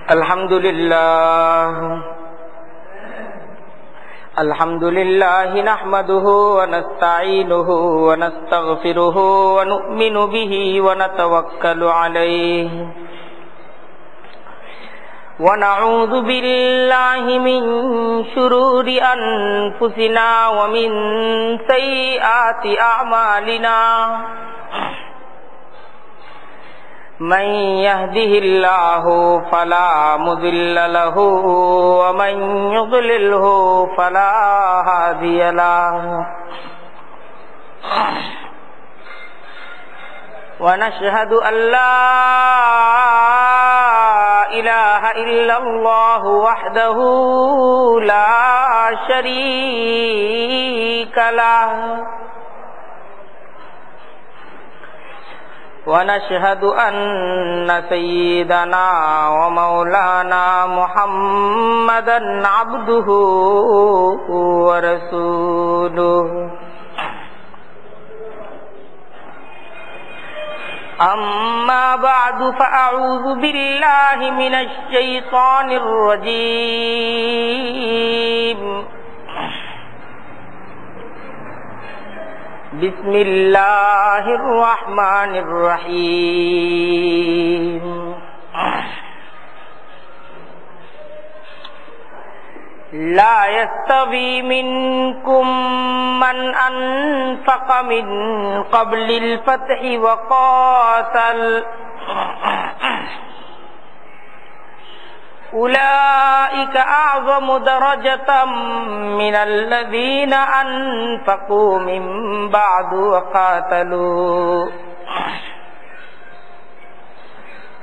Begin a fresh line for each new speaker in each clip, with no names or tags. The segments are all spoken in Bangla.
Alhamdulillah nahmaduhu wa nasta'inuhu wa nastaghfiruhu wa nu'minu bihi wa natawakkalu alayhi wa na'udzu billahi min shururi anfusina wa min sayyiati a'malina من يهده الله فلا مضل له ومن يضلله فلا هادي له ونشهد أن لا إله إلا الله وحده لا شريك له ونشهد أن سيدنا ومولانا محمدا عبده ورسوله أما بعد فأعوذ بالله من الشيطان الرجيم بسم الله الرحمن الرحيم لا يستوي منكم من أنفق من قبل الفتح وقاتل أولئك أعظم درجة من الذين أنفقوا من بعد وقاتلوا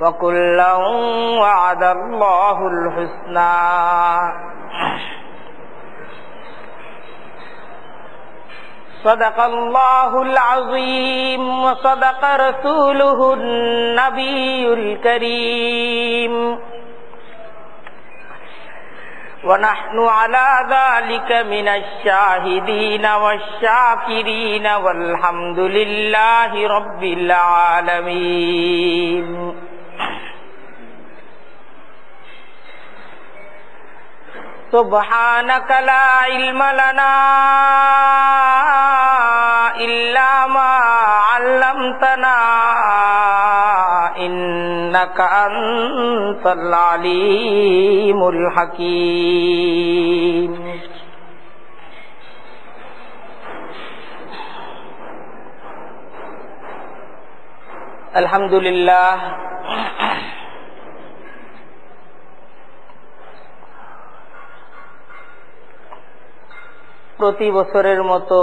وكلا وعد الله الحسنى صدق الله العظيم وصدق رسوله النبي الكريم ونحن على ذلك من الشاهدين والشاكرين والحمد لله رب العالمين سبحانك لا علم لنا إلا ما علمتنا إنك أنت العليم الحكيم الحمد لله প্রতি বছরের মতো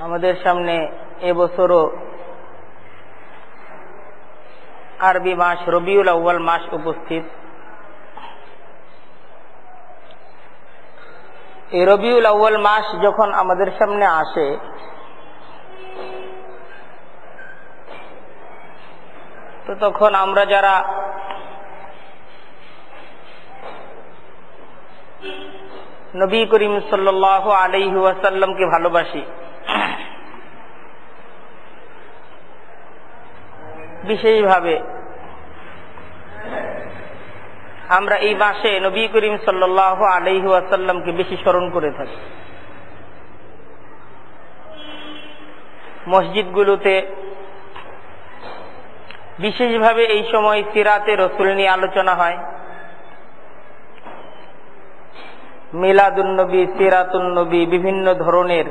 আমাদের সামনে এবছরও আরবি মাস রবিউল আউয়াল মাস উপস্থিত। এই রবিউল আউয়াল মাস যখন আমাদের সামনে আসে তো তখন আমরা যারা নবী করিম সাল্লাল্লাহু আলাইহি ওয়াসাল্লামকে ভালোবাসি, বিশেষভাবে আমরা এই মাসে নবী করিম সাল্লাল্লাহু আলাইহি ওয়াসাল্লামকে বেশি স্মরণ করে থাকি। মসজিদগুলোতে বিশেষভাবে এই সময় সিরাতে রাসূল নিয়ে আলোচনা হয়, মিলাদুন নবী, সিরাতুন নবী, বিভিন্ন ধরনের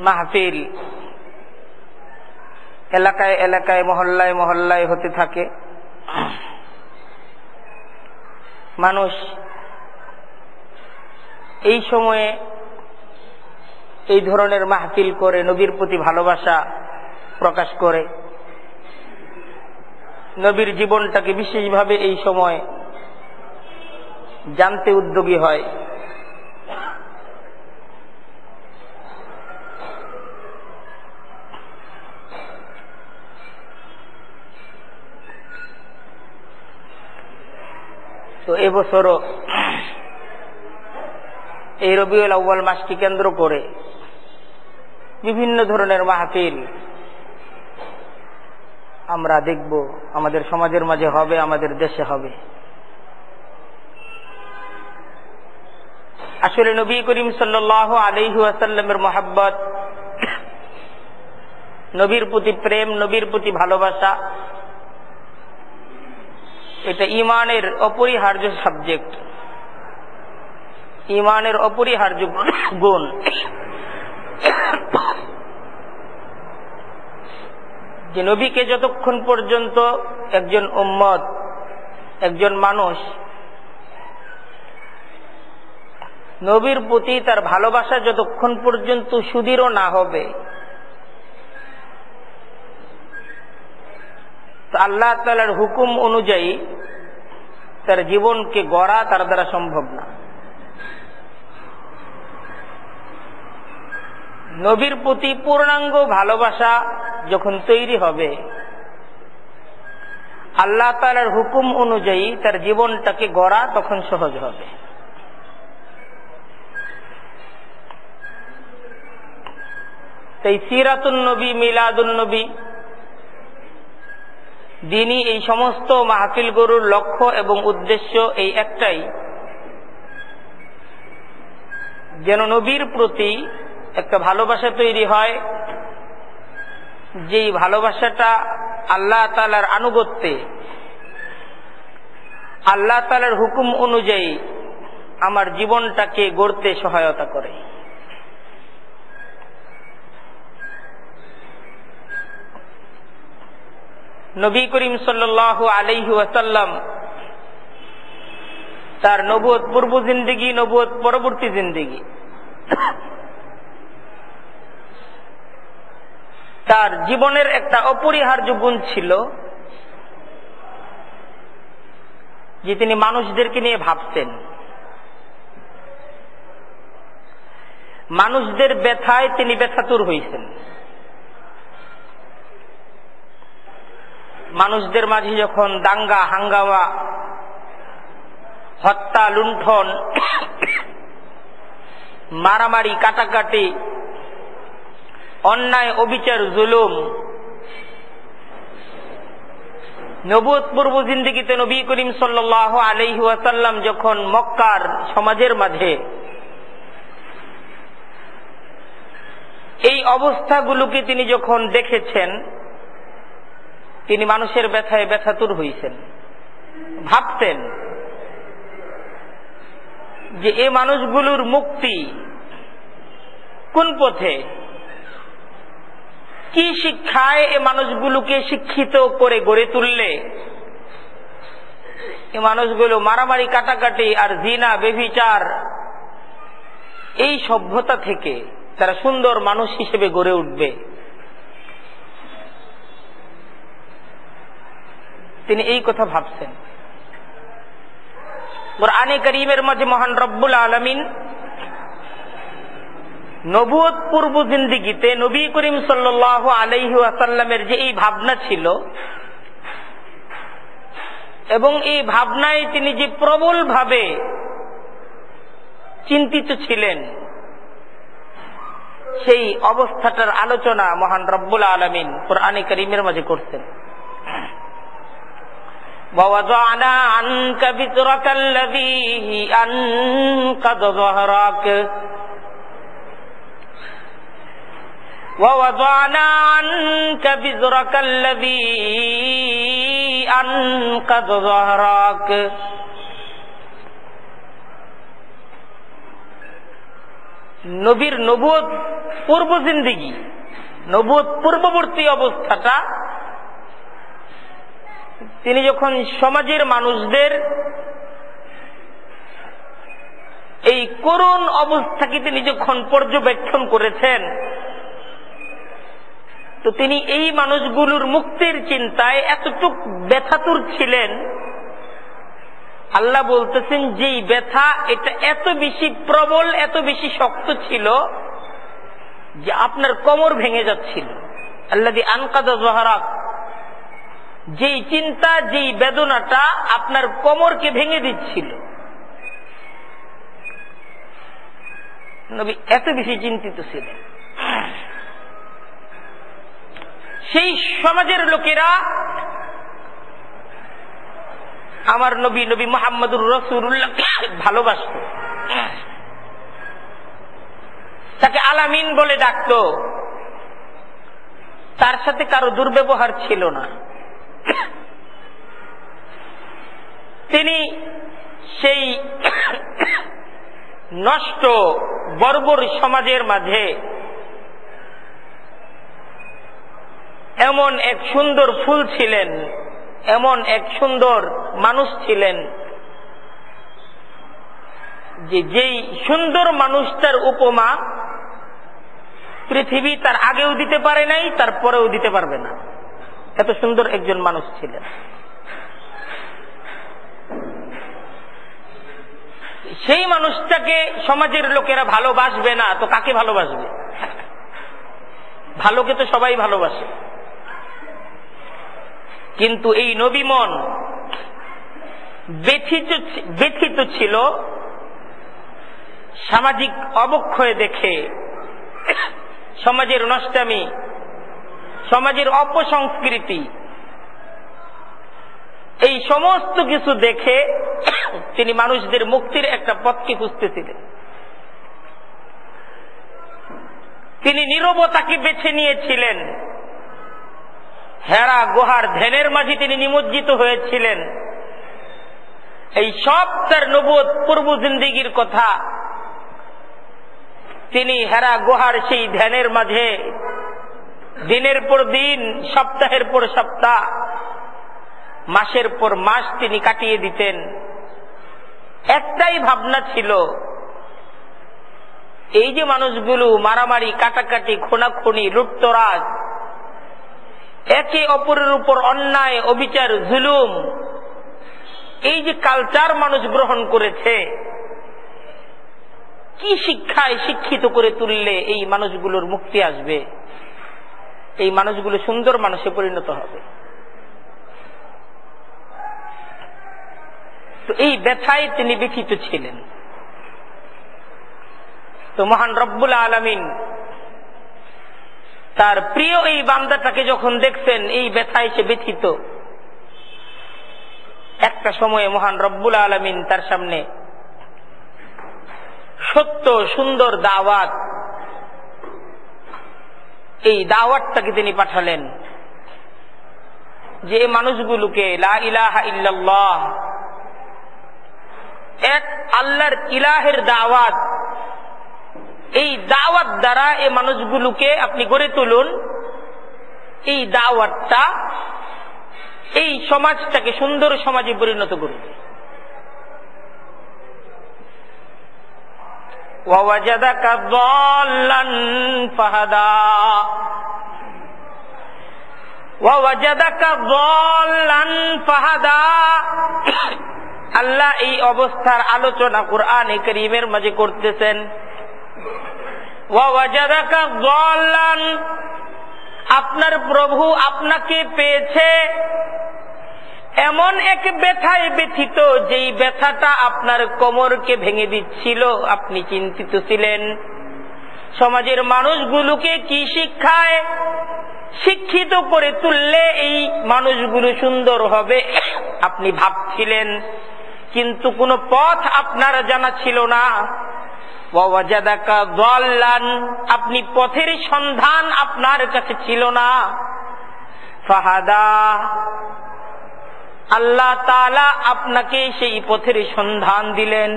মাহফিল এলাকায় এলাকায় মহল্লায় মহল্লায় হতে থাকে। মানুষ এই সময়ে এই ধরনের মাহফিল করে নবীর প্রতি ভালোবাসা প্রকাশ করে, নবীর জীবনটাকে বিশেষভাবে এই সময় জানতে উদ্যোগী হয়। তো এবছরও এই রবিউল আউয়াল মাসকে কেন্দ্র করে বিভিন্ন ধরনের মাহফিল আমরা দেখব, আমাদের সমাজের মাঝে হবে, আমাদের দেশে হবে। আসলে নবী করিম সাল্লাল্লাহু আলাইহি ওয়াসাল্লামের মহব্বত, নবীর প্রতি প্রেম, নবীর প্রতি ভালোবাসা, এটা ঈমানের অপরিহার্য সাবজেক্ট, ঈমানের অপরিহার্য গুণ। যে নবীকে যতক্ষণ পর্যন্ত একজন উম্মত, একজন মানুষ নবীর প্রতি তার ভালোবাসা যতক্ষণ পর্যন্ত সুদৃঢ় না হবে, আল্লাহ তাআলার হুকুম অনুযায়ী তার জীবনকে গড়া তার দ্বারা সম্ভব না। নবীর প্রতি পূর্ণাঙ্গ ভালোবাসা যখন তৈরি হবে, আল্লাহ তাআলার হুকুম অনুযায়ী তার জীবনটাকে গড়া তখন সহজ হবে। তাই সিরাতুন নবী, মিলাদুন নবী, দিনই এই সমস্ত মাহফিল গরুর লক্ষ্য এবং উদ্দেশ্য এই একটাই, যেন নবীর প্রতি একটা ভালোবাসা তৈরি হয়, যেই ভালোবাসাটা আল্লাহ তাআলার আনুগত্যে, আল্লাহ তাআলার হুকুম অনুযায়ী আমার জীবনটাকে গড়তে সহায়তা করে। নবী করিম সাল্লাল্লাহু আলাইহি ওয়াসাল্লাম তার নবুয়ত পূর্ব জিন্দেগি, নবুয়ত পরবর্তী জিন্দেগি, তার জীবনের একটা অপরিহার্য গুণ ছিল যে তিনি মানুষদেরকে নিয়ে ভাবতেন, মানুষদের ব্যথায় তিনি ব্যথাতুর হয়েছেন। মানুষদের মাঝে যখন দাঙ্গা হাঙ্গামা, হত্যা লুণ্ঠন, মারামারি কাটাকাটি, অন্যায় অবিচার জুলুম, নবুয়ত পূর্ব জিন্দেগিতে নবী করিম সাল্লাল্লাহু আলাইহি ওয়াসাল্লাম যখন মক্কার সমাজের মাঝে এই অবস্থাগুলোকে তিনি যখন দেখেছেন, তিনি মানুষের ব্যথায় ব্যথাতুর হয়েছেন। ভাবতেন যে এই মানুষগুলোর মুক্তি কোন পথে, কি শিক্ষায় এ মানুষগুলোকে শিক্ষিত করে গড়ে তুললে এ মানুষগুলো মারামারি কাটাকাটি আর জিনা ব্যভিচার এই সভ্যতা থেকে তারা সুন্দর মানুষ হিসেবে গড়ে উঠবে। তিনি এই কথা ভাবছেন। কুরআনে কারীমের মাঝে মহান রব্বুল আলামিন নবুয়ত পূর্ব জিন্দেগিতে নবী করিম সাল্লাল্লাহু আলাইহি ওয়াসাল্লামের যে এই ভাবনা ছিল এবং এই ভাবনায় তিনি যে প্রবল ভাবে চিন্তিত ছিলেন, সেই অবস্থাটার আলোচনা মহান রব্বুল আলামিন কুরআনে কারীমের মাঝে করছেন। وَوَضَعْنَا عَنْكَ وِزْرَكَ الَّذِي أَنقَضَ ظَهْرَكَ وَوَضَعْنَا عَنْكَ وِزْرَكَ الَّذِي أَنقَضَ ظَهْرَكَ। নবীর নবুয়ত পূর্ব জিন্দেগি, নবুয়ত পূর্ববর্তী অবস্থাটা তিনি যখন সমাজের মানুষদের এই করুণ অবস্থাকে তিনি যখন পর্যবেক্ষণ করেছেন, তো তিনি এই মানুষগুলোর মুক্তির চিন্তায় এতটুক ব্যথাতুর ছিলেন। আল্লাহ বলতেছেন যে ব্যথা এটা এত বেশি প্রবল, এত বেশি শক্ত ছিল যে আপনার কোমর ভেঙে যাচ্ছিল। আল্লাযী আনকাযা যহরাক, যেই চিন্তা, যেই বেদনাটা আপনার কোমরকে ভেঙে দিচ্ছিল। নবী এত বেশি চিন্তিত ছিলেন। সেই সমাজের লোকেরা আমার নবী নবী মুহাম্মদুর রাসূলুল্লাহকে ভালোবাসত, তাকে আলামিন বলে ডাকত, তার সাথে কারো দুর্ব্যবহার ছিল না। তিনি সেই নষ্ট বর্বর সমাজের মাঝে এমন এক সুন্দর ফুল ছিলেন, এমন এক সুন্দর মানুষ ছিলেন যে যেই সুন্দর মানুষটার উপমা পৃথিবী তার আগেও দিতে পারে নাই, তার পরেও দিতে পারবে না। এত সুন্দর একজন মানুষ ছিলেন। সেই মানুষটাকে সমাজের লোকেরা ভালোবাসবে না তো কাকে ভালোবাসবে? ভালোকে তো সবাই ভালোবাসে, কিন্তু এই নবী মন ব্যথিত ছিল সামাজিক অবক্ষয় দেখে, সমাজের নষ্টামি, সমাজের অপসংস্কৃতি, এই সমস্ত কিছু দেখে তিনি মানুষদের মুক্তির একটা পথকে খুঁজতেছিলেন। তিনি নীরবতাকে বেছে নিয়েছিলেন। হেরা গুহার ধ্যানের মাঝে তিনি নিমজ্জিত হয়েছিলেন। এই সব তার নবুয়ত পূর্ব জিন্দেগির কথা। তিনি হেরা গুহার সেই ধ্যানের মাঝে দিনের পর দিন, সপ্তাহের পর সপ্তাহ, মাসের পর মাস তিনি কাটিয়ে দিতেন। একটাই ভাবনা ছিল, এই যে মানুষগুলো মারামারি, কাটাকাটি, খুনাখুনি, লুটতরাজ, একে অপরের উপর অন্যায়, অবিচার, জুলুম, এই যে কালচার মানুষ গ্রহণ করেছে, কি শিক্ষায় শিক্ষিত করে তুললে এই মানুষগুলোর মুক্তি আসবে, এই মানুষগুলো সুন্দর মানুষে পরিণত হবে? তো এই ব্যথায় তিনি ব্যথিত ছিলেন। তো মহান রব্বুল আলামিন তার প্রিয় এই বান্দাটাকে যখন দেখছেন এই ব্যথায় সে ব্যথিত, একটা সময়ে মহান রব্বুল আলামিন তার সামনে সত্য সুন্দর দাওয়াত, এই দাওয়াতটাকে তিনি পাঠালেন যে মানুষগুলোকে লা ইলাহা ইল্লাল্লাহ, এক আল্লাহর ইলাহের দাওয়াত, এই দাওয়াত দ্বারা এই মানুষগুলোকে আপনি গড়ে তুলুন। এই দাওয়াতটা এই সমাজটাকে সুন্দর সমাজে পরিণত করুন। ওয়াজাদাকা দাল্লান ফাহাদা, ওয়াজাদাকা দাল্লান ফাহাদা। আল্লাহ এই অবস্থার আলোচনা কুরআনে কারীমের মাঝে করতেছেন। ওয়াজাদাকা দাল্লান, আপনার প্রভু আপনাকে পেয়েছে এমন এক ব্যথায় ব্যথিত, যেই ব্যথাটা আপনার কোমরকে ভেঙে দিচ্ছিল। আপনি চিন্তিত ছিলেন সমাজের মানুষগুলোকে কি শিক্ষায় শিক্ষিত করে তুললে এই মানুষগুলো সুন্দর হবে, আপনি ভাবছিলেন, কিন্তু কোনো পথ আপনার জানা ছিল না। ওয়াজাদাকা দাল্লান, আপনি পথের সন্ধান আপনার কাছে ছিল না। ফাহাদা, আল্লাহ তাআলা আপনাকে সেই পথের সন্ধান দিলেন।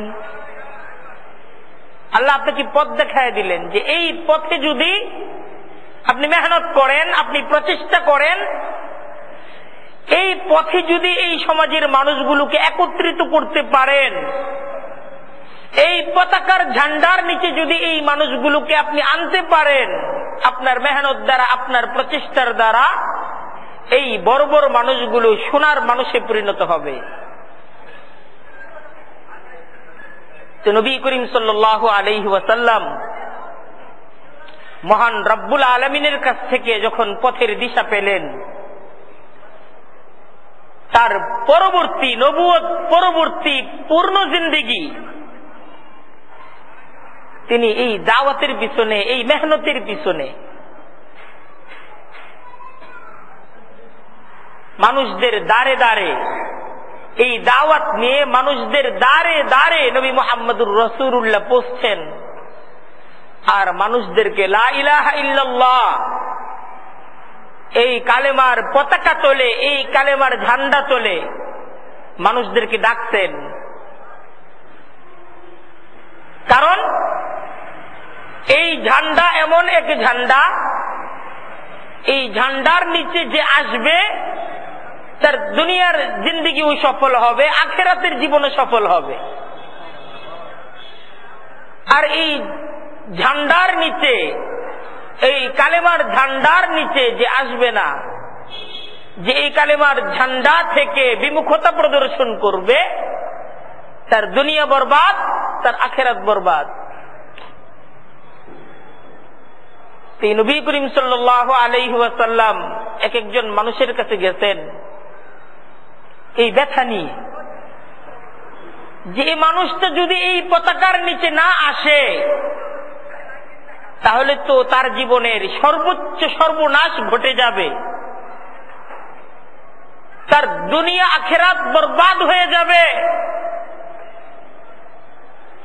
আল্লাহ আপনাকে পথ দেখায় দিলেন যে এই পথে যদি আপনি মেহনত করেন, আপনি প্রচেষ্টা করেন, এই পথে যদি এই সমাজের মানুষগুলোকে একত্রিত করতে পারেন, এই পতাকার ঝান্ডার নিচে যদি এই মানুষগুলোকে আপনি আনতে পারেন, আপনার মেহনত দ্বারা, আপনার প্রচেষ্টার দ্বারা এই বর্বর মানুষগুলো সোনার মানুষে পরিণত হবে। তো নবী করিম সাল্লাল্লাহু আলাইহি ওয়াসাল্লাম মহান রব্বুল আলামিনের কাছ থেকে যখন পথের দিশা পেলেন, তার পরবর্তী নবুয়ত পরবর্তী পূর্ণ জিন্দেগি তিনি এই দাওয়াতের পিছনে, এই মেহনতের পিছনে মানুষদের দাঁড়ে দাঁড়ে এই দাওয়াত নিয়ে মানুষদের দাঁড়ে দাঁড়ে নবী মুহাম্মদুর রাসূলুল্লাহ পৌঁছছেন আর মানুষদেরকে লা ইলাহা ইল্লাল্লাহ এই কালেমার পতাকা তোলে, এই কালেমার ঝান্ডা তোলে মানুষদেরকে ডাকছেন। কারণ এই ঝান্ডা এমন এক ঝান্ডা, এই ঝান্ডার নিচে যে আসবে তার দুনিয়ার জিন্দেগিও সফল হবে, আখিরাতের জীবনে সফল হবে। আর এই ঝান্ডার নিচে, এই কালেমার ঝান্ডার নিচে যে আসবে না, যে এই কালেমার ঝান্ডা থেকে বিমুখতা প্রদর্শন করবে, তার দুনিয়া বরবাদ, তার আখিরাত বরবাদ। নবী করিম সাল্লাল্লাহু আলাইহি ওয়াসাল্লাম এক একজন মানুষের কাছে গেছেন এই ব্যথা নিয়ে, যে মানুষটা যদি এই পতাকার নিচে না আসে তাহলে তো তার জীবনের সর্বোচ্চ সর্বনাশ ঘটে যাবে, তার দুনিয়া আখিরাত বরবাদ হয়ে যাবে,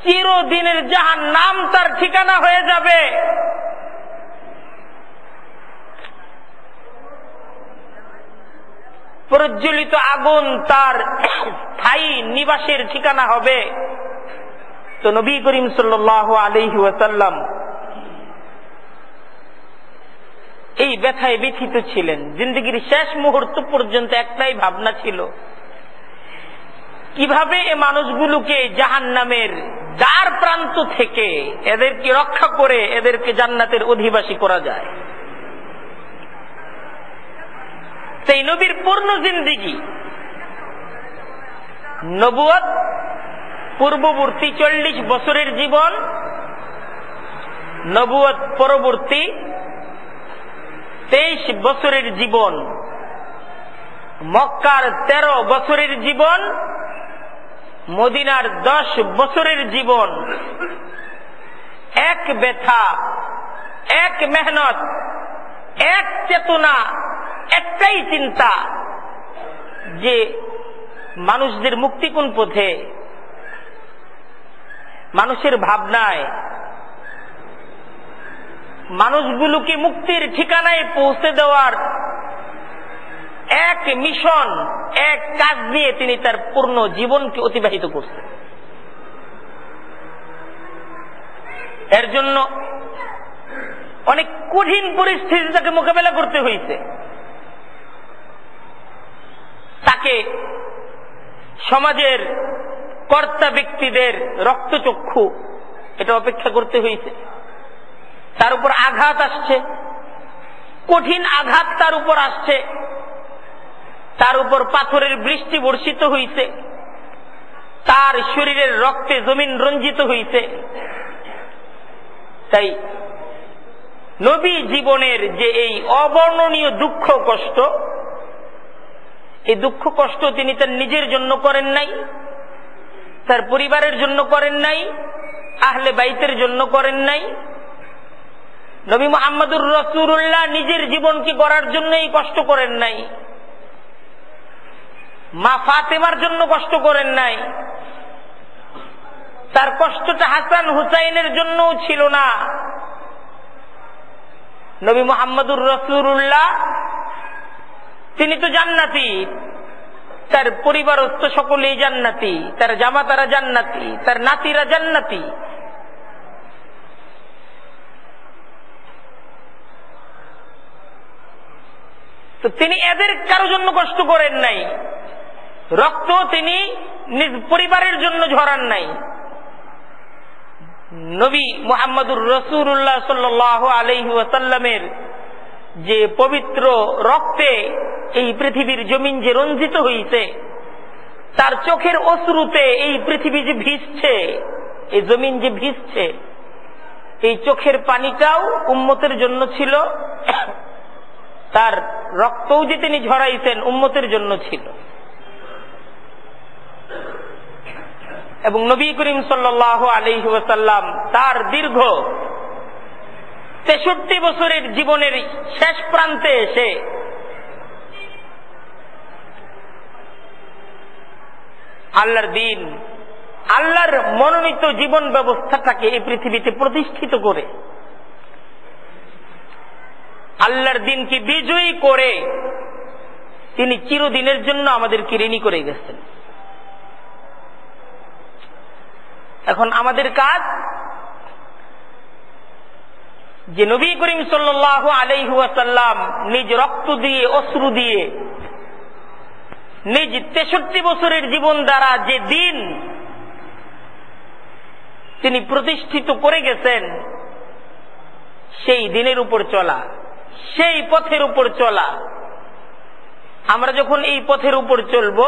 চিরদিনের জাহান্নাম তার ঠিকানা হয়ে যাবে। প্রজ্বলিত আগুন তার স্থায়ী নিবাসের ঠিকানা হবে। তো নবী করিম সাল্লাল্লাহু আলাইহি ওয়াসাল্লাম এই ব্যথায় ব্যথিত ছিলেন। জিন্দগির শেষ মুহূর্ত পর্যন্ত একটাই ভাবনা ছিল, কিভাবে এ মানুষগুলোকে জাহান্নামের দ্বার প্রান্ত থেকে এদেরকে রক্ষা করে এদেরকে জান্নাতের অধিবাসী করা যায়। সেই নবীর পূর্ণ জিন্দেগি, নবুয়ত পূর্ববর্তী 40 বছরের জীবন, নবুয়ত পরবর্তী 23 বছরের জীবন, মক্কার 13 বছরের জীবন, মদিনার 10 বছরের জীবন, এক ব্যথা, এক মেহনত, এক চেতনা, একটাই চিন্তা যে মানুষদের মুক্তি কোন পথে, মানুষের ভাবনায়, মানুষগুলোকে মুক্তির ঠিকানায় পৌঁছে দেওয়ার এক মিশন, এক কাজ নিয়ে তিনি তার পূর্ণ জীবনকে অতিবাহিত করছেন। এর জন্য অনেক কঠিন পরিস্থিতি তাকে মোকাবেলা করতে হয়েছে। তাকে সমাজের কর্তা ব্যক্তিদের রক্তচক্ষু এটা অপেক্ষা করতে হয়েছে। তার উপর আঘাত আসছে, কঠিন আঘাত তার উপর আসছে, তার উপর পাথরের বৃষ্টি বর্ষিত হয়েছে, তার শরীরের রক্তে জমিন রঞ্জিত হয়েছে। তাই নবী জীবনের যে এই অবর্ণনীয় দুঃখ কষ্ট, এই দুঃখ কষ্ট তিনি তার নিজের জন্য করেন নাই, তার পরিবারের জন্য করেন নাই, আহলে বাইতের জন্য করেন নাই। নবী মুহাম্মদুর রাসূলুল্লাহ নিজের জীবনকে গড়ার জন্য এই কষ্ট করেন নাই, মা ফাতেমার জন্য কষ্ট করেন নাই, তার কষ্টটা হাসান হুসাইনের জন্যও ছিল না। নবী মুহাম্মদুর রাসূলুল্লাহ তিনি তো জান্নাতি, তার পরিবারস্থ সকলেই জান্নাতি, তার জামাতারা জান্নাতি, তার নাতিরা জান্নাতি। তো তিনি এদের কারো জন্য কষ্ট করেন নাই, রক্ত তিনি নিজ পরিবারের জন্য ঝরান নাই। নবী মুহাম্মদুর রাসূলুল্লাহ সাল্লাল্লাহু আলাইহি ওয়াসাল্লামের যে পবিত্র রক্তে এই পৃথিবীর জমিন যে রঞ্জিত হয়েছে, তার চোখের অশ্রুতে এই পৃথিবী যে ভিজছে, এই জমিন যে ভিজছে, এই চোখের পানিটাও উম্মতের জন্য ছিল, তার রক্তও যে তিনি ঝরাইছেন উম্মতের জন্য ছিল। এবং নবী করিম সাল্লাল্লাহু আলাইহি ওয়াসাল্লাম তার দীর্ঘ 63 বছরের জীবনের শেষ প্রান্তে এসে আল্লাহর দিন, আল্লাহর মনোনীত জীবন ব্যবস্থাটাকে এই পৃথিবীতে প্রতিষ্ঠিত করে, আল্লাহর দিনকে বিজয়ী করে তিনি চিরদিনের জন্য আমাদেরকে ঋণী করে গেছেন। এখন আমাদের কাজ যে নবী করিম সাল্লাল্লাহু আলাইহি ওয়াসাল্লাম নিজ রক্ত দিয়ে, অশ্রু দিয়ে, নিজ 63 বছরের জীবন দ্বারা যে দিন তিনি প্রতিষ্ঠিত করে গেছেন, সেই দিনের উপর চলা, সেই পথের উপর চলা। আমরা যখন এই পথের উপর চলব,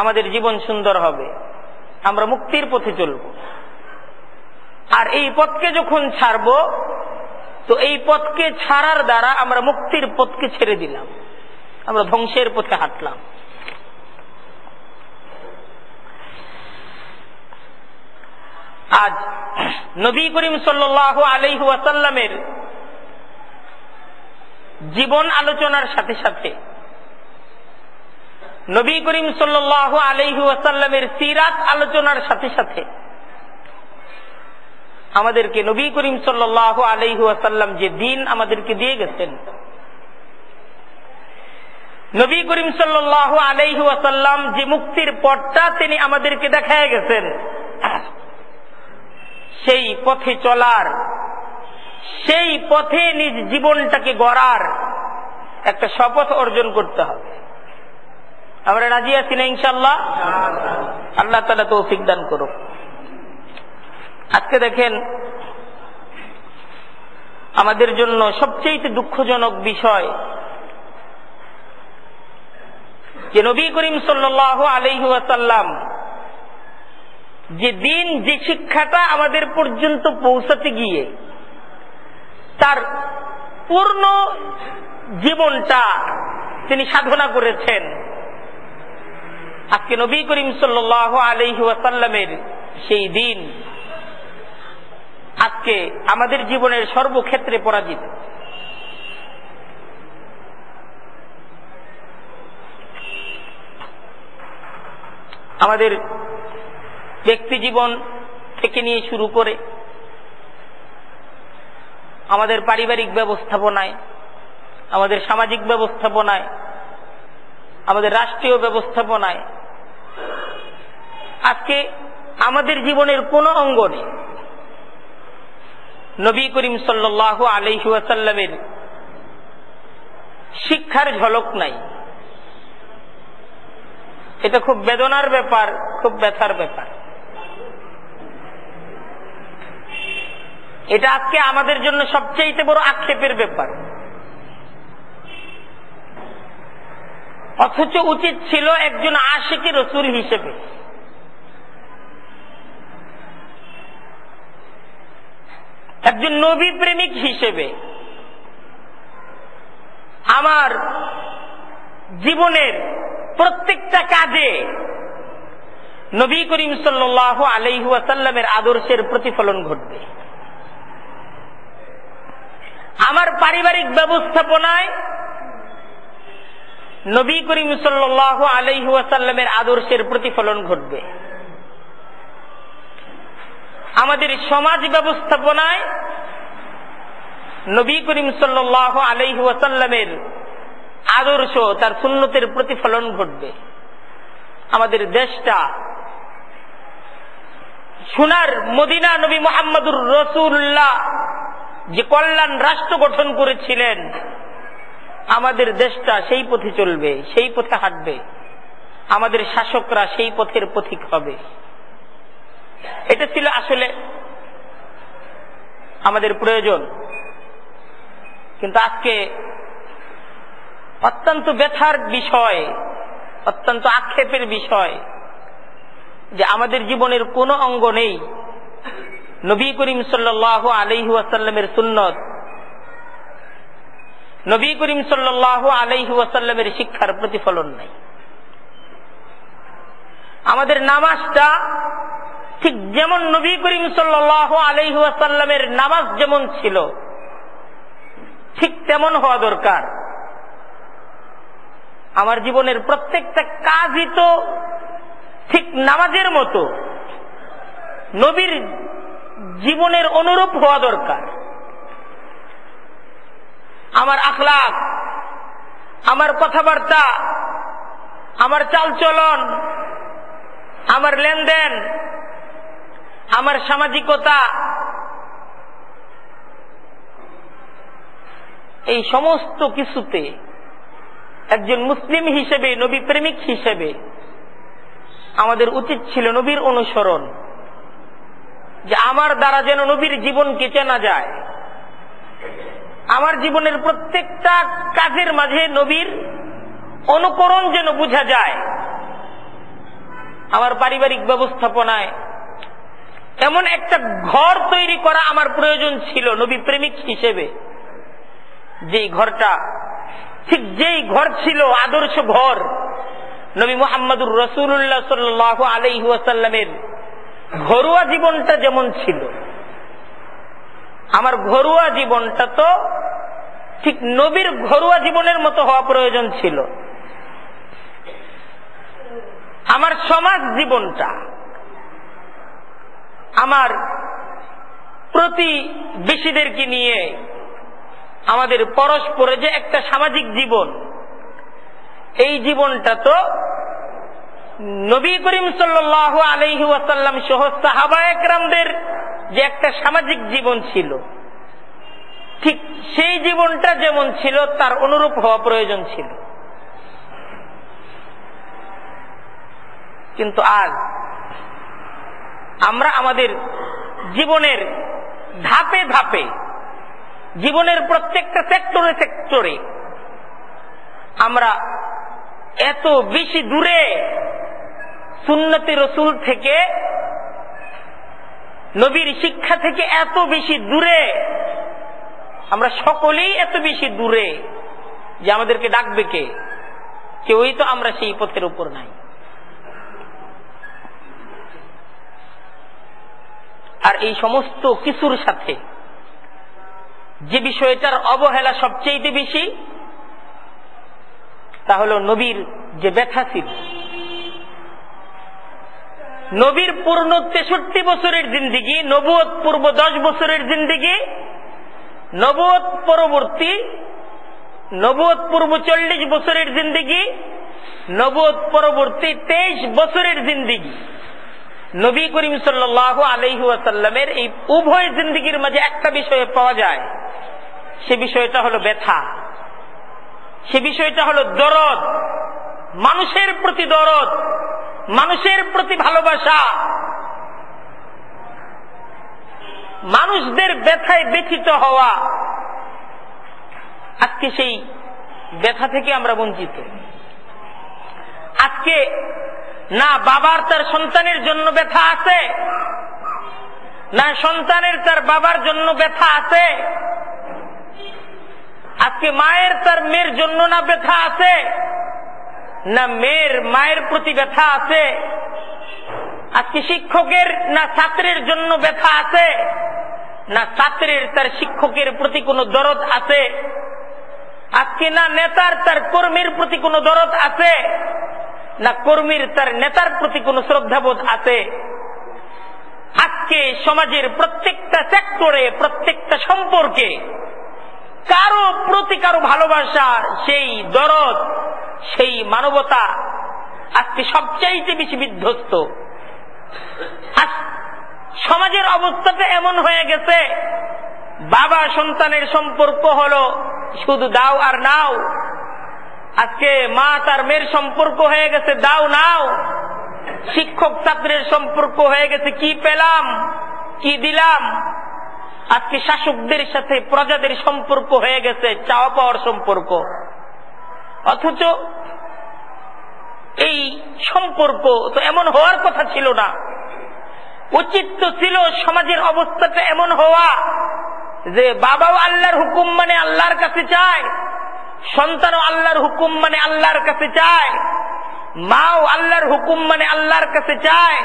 আমাদের জীবন সুন্দর হবে, আমরা মুক্তির পথে চলব। আর এই পথকে যখন ছাড়ব, তো এই পথকে ছাড়ার দ্বারা আমরা মুক্তির পথকে ছেড়ে দিলাম, আমরা ধ্বংসের পথে হাঁটলাম। আজ নবী করিম সাল্লাল্লাহু আলাইহি ওয়াসাল্লামের জীবন আলোচনার সাথে সাথে নবী করিম সাল্লাল্লাহু আলাইহি ওয়াসাল্লামের সিরাত আলোচনার সাথে সাথে আমাদেরকে নবী করিম সাল্লাল্লাহু আলাইহি ওয়াসাল্লাম যে দিন আমাদেরকে দিয়ে গেছেন, নবী করিম সাল্লাল্লাহু আলাইহি ওয়াসাল্লাম যে মুক্তির পথটা তিনি আমাদেরকে দেখায় গেছেন, সেই পথে চলার, সেই পথে নিজ জীবনটাকে গড়ার একটা শপথ অর্জন করতে হবে। আমরা রাজি আছি না ইনশাআল্লাহ? আল্লাহ তাআলা তৌফিক দান করুক। আজকে দেখেন, আমাদের জন্য সবচেয়ে দুঃখজনক বিষয় যে নবী করিম সাল্লাল্লাহু আলাইহি ওয়াসাল্লাম যে দিন, যে শিক্ষাটা আমাদের পর্যন্ত পৌঁছাতে গিয়ে তার পূর্ণ জীবনটা তিনি সাধনা করেছেন, আজকে নবী করিম সাল্লাল্লাহু আলাইহি ওয়াসাল্লামের সেই দিন আজকে আমাদের জীবনের সর্বক্ষেত্রে পরাজিত। আমাদের ব্যক্তি জীবন থেকে নিয়ে শুরু করে আমাদের পারিবারিক ব্যবস্থাপনায়, আমাদের সামাজিক ব্যবস্থাপনায়, আমাদের রাষ্ট্রীয় ব্যবস্থাপনায়, আজকে আমাদের জীবনের কোন অঙ্গনে নবী করিম সাল্লাল্লাহু আলাইহি ওয়াসাল্লামের শিক্ষার ঝলক নাই। এটা খুব বেদনার ব্যাপার, খুব ব্যথার ব্যাপার। এটা আজকে আমাদের জন্য সবচেয়ে বড় আক্ষেপের ব্যাপার। অথচ উচিত ছিল একজন আশিকে রসুল হিসেবে, একজন নবী প্রেমিক হিসেবে আমার জীবনের প্রত্যেকটা কাজে নবী করিম সাল্লাল্লাহু আলাইহি ওয়াসাল্লামের আদর্শের প্রতিফলন ঘটবে। আমার পারিবারিক ব্যবস্থাপনায় নবী করিম সাল্লাল্লাহু আলাইহি ওয়াসাল্লামের আদর্শের প্রতিফলন ঘটবে। আমাদের সমাজ ব্যবস্থাপনায় নবী করিম সাল্লাল্লাহু আলাইহি ওয়াসাল্লামের আদর্শ, তার সুন্নতের প্রতিফলন ঘটবে। আমাদের দেশটা সোনার মদিনা, নবী মুহাম্মদুর রাসূলুল্লাহ যে কল্যাণ রাষ্ট্র গঠন করেছিলেন, আমাদের দেশটা সেই পথে চলবে, সেই পথে হাঁটবে। আমাদের শাসকরা সেই পথের পথিক হবে। এটা ছিল আসলে আমাদের প্রয়োজন। কিন্তু আজকে অত্যন্ত ব্যথার বিষয়, অত্যন্ত আক্ষেপের বিষয় যে আমাদের জীবনের কোন অঙ্গ নেই নবী করিম সাল্লাল্লাহু আলাইহি ওয়াসাল্লামের সুন্নত, নবী করিম সাল্লাল্লাহু আলাইহি ওয়াসাল্লামের শিক্ষার প্রতিফলন নাই। আমাদের নামাজটা ঠিক যেমন নবী করিম সাল্লাল্লাহু আলাইহি ওয়াসাল্লামের নামাজ যেমন ছিল, ঠিক তেমন হওয়া দরকার। আমার জীবনের প্রত্যেকটা কাজই তো ঠিক নামাজের মতো নবীর জীবনের অনুরূপ হওয়া দরকার। আমার আখলাক, আমার কথাবার্তা, আমার চালচলন, আমার লেনদেন, আমার সামাজিকতা, এই সমস্ত কিছুতে একজন মুসলিম হিসেবে, নবী প্রেমিক হিসেবে আমাদের উচিত ছিল নবীর অনুসরণ, যে আমার দ্বারা যেন নবীর জীবনকে চেনা যায়, আমার জীবনের প্রত্যেকটা কাজের মাঝে নবীর অনুকরণ যেন বোঝা যায়। আমার পারিবারিক ব্যবস্থাপনায় এমন একটা ঘর তৈরি করা আমার প্রয়োজন ছিল নবী প্রেমিক হিসেবে, যেই ঘরটা ঠিক যেই ঘর ছিল আদর্শ ঘর নবী মুহাম্মদুর রাসূলুল্লাহ সাল্লাল্লাহু আলাইহি ওয়াসাল্লামের ঘরোয়া জীবনটা যেমন ছিল, আমার ঘরোয়া জীবনটা তো ঠিক নবীর ঘরোয়া জীবনের মতো হওয়া প্রয়োজন ছিল। আমার সমাজ জীবনটা, আমার প্রতিবেশীদেরকে নিয়ে আমাদের পরস্পরে যে একটা সামাজিক জীবন, এই জীবনটা তো নবী করিম সাল্লাল্লাহু আলাইহি ওয়াসাল্লাম সহ সাহাবায়ে কেরামদের যে একটা সামাজিক জীবন ছিল, ঠিক সেই জীবনটা যেমন ছিল তার অনুরূপ হওয়া প্রয়োজন ছিল। কিন্তু আজ আমরা আমাদের জীবনের ধাপে ধাপে, জীবনের প্রত্যেকটা সেক্টরে সেক্টরে আমরা এত বেশি দূরে সুন্নতে রসুল থেকে, নবীর শিক্ষা থেকে এত বেশি দূরে, আমরা সকলেই এত বেশি দূরে যে আমাদেরকে ডাকবে কে? কেউই তো আমরা সেই পথের উপর নাই। আর এই সমস্ত কিছুর সাথে যে বিষয়টার অবহেলা সবচেয়ে বেশি, তা হলো নবীর যে ব্যথা ছিল। নবীর পূর্ণ 63 বছরের জিন্দিগি, নবুয়ত পূর্ব 10 বছরের জিন্দিগি, নবুয়ত পরবর্তী, নবুয়ত পূর্ব 40 বছরের জিন্দিগি, নবুয়ত পরবর্তী 23 বছরের জিন্দিগি, নবী করিম সাল্লাল্লাহু আলাইহি ওয়াসাল্লামের এই উভয় জিন্দিগির মাঝে একটা বিষয়ে পাওয়া যায়, সে বিষয়টা হলো ব্যথা, সে বিষয়টা হলো দরদ, মানুষের প্রতি দরদ, মানুষের প্রতি ভালোবাসা, মানুষদের ব্যথায় ব্যথিত হওয়া। আজকে সেই ব্যথা থেকে আমরা বঞ্চিত। আজকে না বাবার তার সন্তানের জন্য ব্যথা আছে, না সন্তানের তার বাবার জন্য ব্যথা আছে। আজকে মায়ের তার মেয়ের জন্য না ব্যথা আছে, না মেয়ের মায়ের প্রতি ব্যথা আছে। আজকে শিক্ষকের না ছাত্রের জন্য ব্যথা আছে, না ছাত্রের তার শিক্ষকের প্রতি কোনো দরদ আছে। আজকে না নেতার তার কর্মীর প্রতি কোনো দরদ আছে, না কর্মীর তার নেতার প্রতি কোনো শ্রদ্ধাবোধ আছে। আজকে সমাজের প্রত্যেকটা সেক্টরে, প্রত্যেকটা সম্পর্কে কারো প্রতি কারো ভালোবাসা, সেই দরদ, সেই মানবতা আজকে সবচাইতে বেশি বিধ্বস্ত। সমাজের অবস্থাটা এমন হয়ে গেছে, বাবা সন্তানের সম্পর্ক হলো শুধু দাও আর নাও। আজকে মা তার মেয়ের সম্পর্ক হয়ে গেছে দাও নাও। শিক্ষক ছাত্রের সম্পর্ক হয়ে গেছে কি পেলাম কি দিলাম। আজকে শাসকদের সাথে প্রজাদের সম্পর্ক হয়ে গেছে চাওয়া পাওয়ার সম্পর্ক। অথচ এই সম্পর্ক তো এমন হওয়ার কথা ছিল না। উচিত তো ছিল সমাজের অবস্থাটা এমন হওয়া যে বাবাও আল্লাহর হুকুম মানে আল্লাহর কাছে চায়, সন্তানও আল্লাহর হুকুম মানে আল্লাহর কাছে চায়, মাও আল্লাহর হুকুম মানে আল্লাহর কাছে চায়,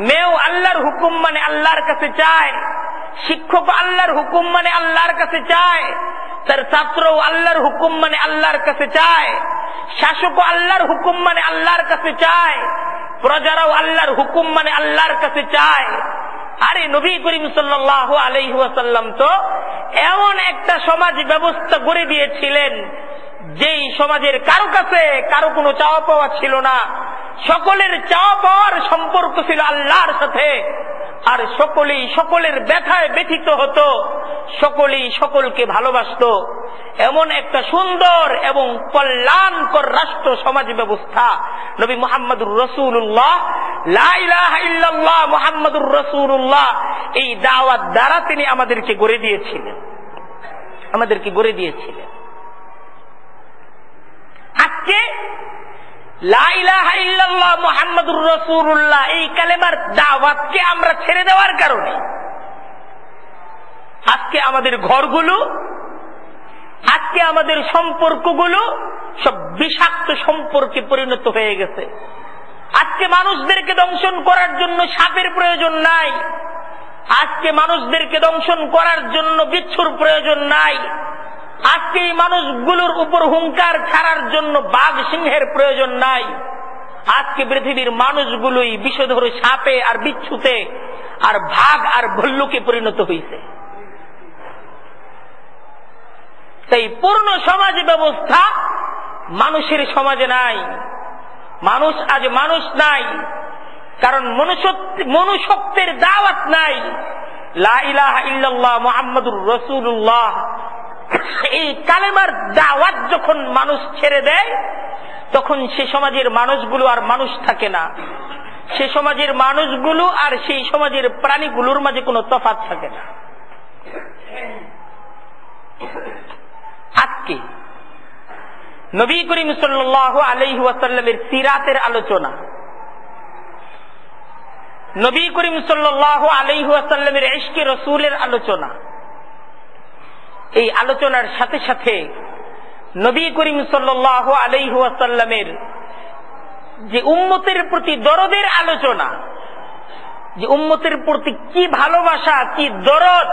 মেয়েও আল্লাহর হুকুম মানে আল্লাহর কাছে চায়, শিক্ষক আল্লাহর হুকুম মানে আল্লাহর কাছে চায়, তার ছাত্রও আল্লাহর হুকুম মানে আল্লাহর কাছে চায়, শাসকও আল্লাহর হুকুম মানে আল্লাহর কাছে চায়, প্রজারাও আল্লাহর হুকুম মানে আল্লাহর কাছে চায়। আরে নবী করিম সাল্লাল্লাহু আলাইহি ওয়াসাল্লাম তো এমন একটা সমাজ ব্যবস্থা গড়ে দিয়েছিলেন যেই সমাজের কারো কাছে কারো কোনো চাওয়া পাওয়া ছিল না, সকলের চাওয়া পাওয়ার সম্পর্ক ছিল আল্লাহর সাথে, আর সকলেই সকলের ব্যথায় ব্যথিত হতো, সকলেই সকলকে ভালোবাসতো। এমন একটা সুন্দর এবং কল্যাণকর রাষ্ট্র সমাজ ব্যবস্থা নবী মুহাম্মদুর রাসূলুল্লাহ লা ইলাহা ইল্লাল্লাহ মুহাম্মদুর রাসূলুল্লাহ এই দাওয়াত দ্বারা তিনি আমাদেরকে গড়ে দিয়েছিলেন। আজকে লা ইলাহা ইল্লাল্লাহ মুহাম্মাদুর রাসূলুল্লাহ এই কালেমার দাওয়াতকে আমরা ছেড়ে দেওয়ার কারণে আজকে আমাদের ঘরগুলো, আজকে আমাদের সম্পর্কগুলো সব বিষাক্ত সম্পর্কে পরিণত হয়ে গেছে। আজকে মানুষদেরকে দংশন করার জন্য সাপের প্রয়োজন নাই, আজকে মানুষদেরকে দংশন করার জন্য বিচ্ছুর প্রয়োজন নাই, আজকে এই মানুষগুলোর উপর হুঙ্কার ছাড়ার জন্য বাঘ সিংহের প্রয়োজন নাই। আজকে পৃথিবীর মানুষগুলোই বিষধর সাপে আর বিচ্ছুতে আর ভাগ আর ভল্লুকে পরিণত হয়েছে। তাই পূর্ণ সমাজ ব্যবস্থা মানুষের সমাজে নাই। মানুষ আজ মানুষ নাই, কারণ মনুষ্যত্বের দাওয়াত নাই। লা ইলাহা ইল্লাল্লাহ মুহাম্মাদুর রাসূলুল্লাহ এই কালেমার দাওয়াত যখন মানুষ ছেড়ে দেয়, তখন সে সমাজের মানুষগুলো আর মানুষ থাকে না। সে সমাজের মানুষগুলো আর সেই সমাজের প্রাণীগুলোর মাঝে কোনো তফাৎ থাকে না। আজকে নবী করিম সাল্লাল্লাহু আলাইহি ওয়াসাল্লামের সিরাতের আলোচনা, নবী করিম সাল্লাল্লাহু আলাইহি ওয়াসাল্লামের ইশকে রাসূলের আলোচনা, এই আলোচনার সাথে সাথে নবী করিম সাল্লাল্লাহু আলাইহি ওয়াসাল্লামের যে উম্মতের প্রতি দরদের আলোচনা, যে উম্মতের প্রতি কি ভালোবাসা, কি দরদ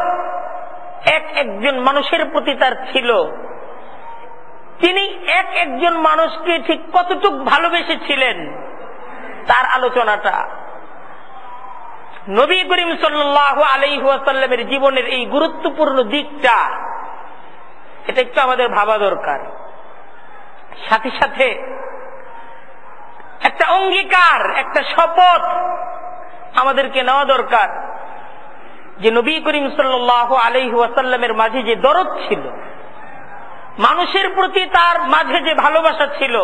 একজন মানুষের প্রতি তার ছিল, তিনি একজন মানুষকে ঠিক কতটুকু ভালোবেসেছিলেন, তার আলোচনাটা নবী করিম সাল্লাল্লাহু আলাইহি ওয়াসাল্লামের জীবনের এই গুরুত্বপূর্ণ দিকটা, এটা একটু আমাদের ভাবা দরকার। সাথে সাথে একটা অঙ্গীকার, একটা শপথ আমাদেরকে নেওয়া দরকার যে নবী করিম সাল্লাল্লাহু আলাইহি ওয়াসাল্লামের মাঝে যে দরদ ছিল, মানুষের প্রতি তার মাঝে যে ভালোবাসা ছিল,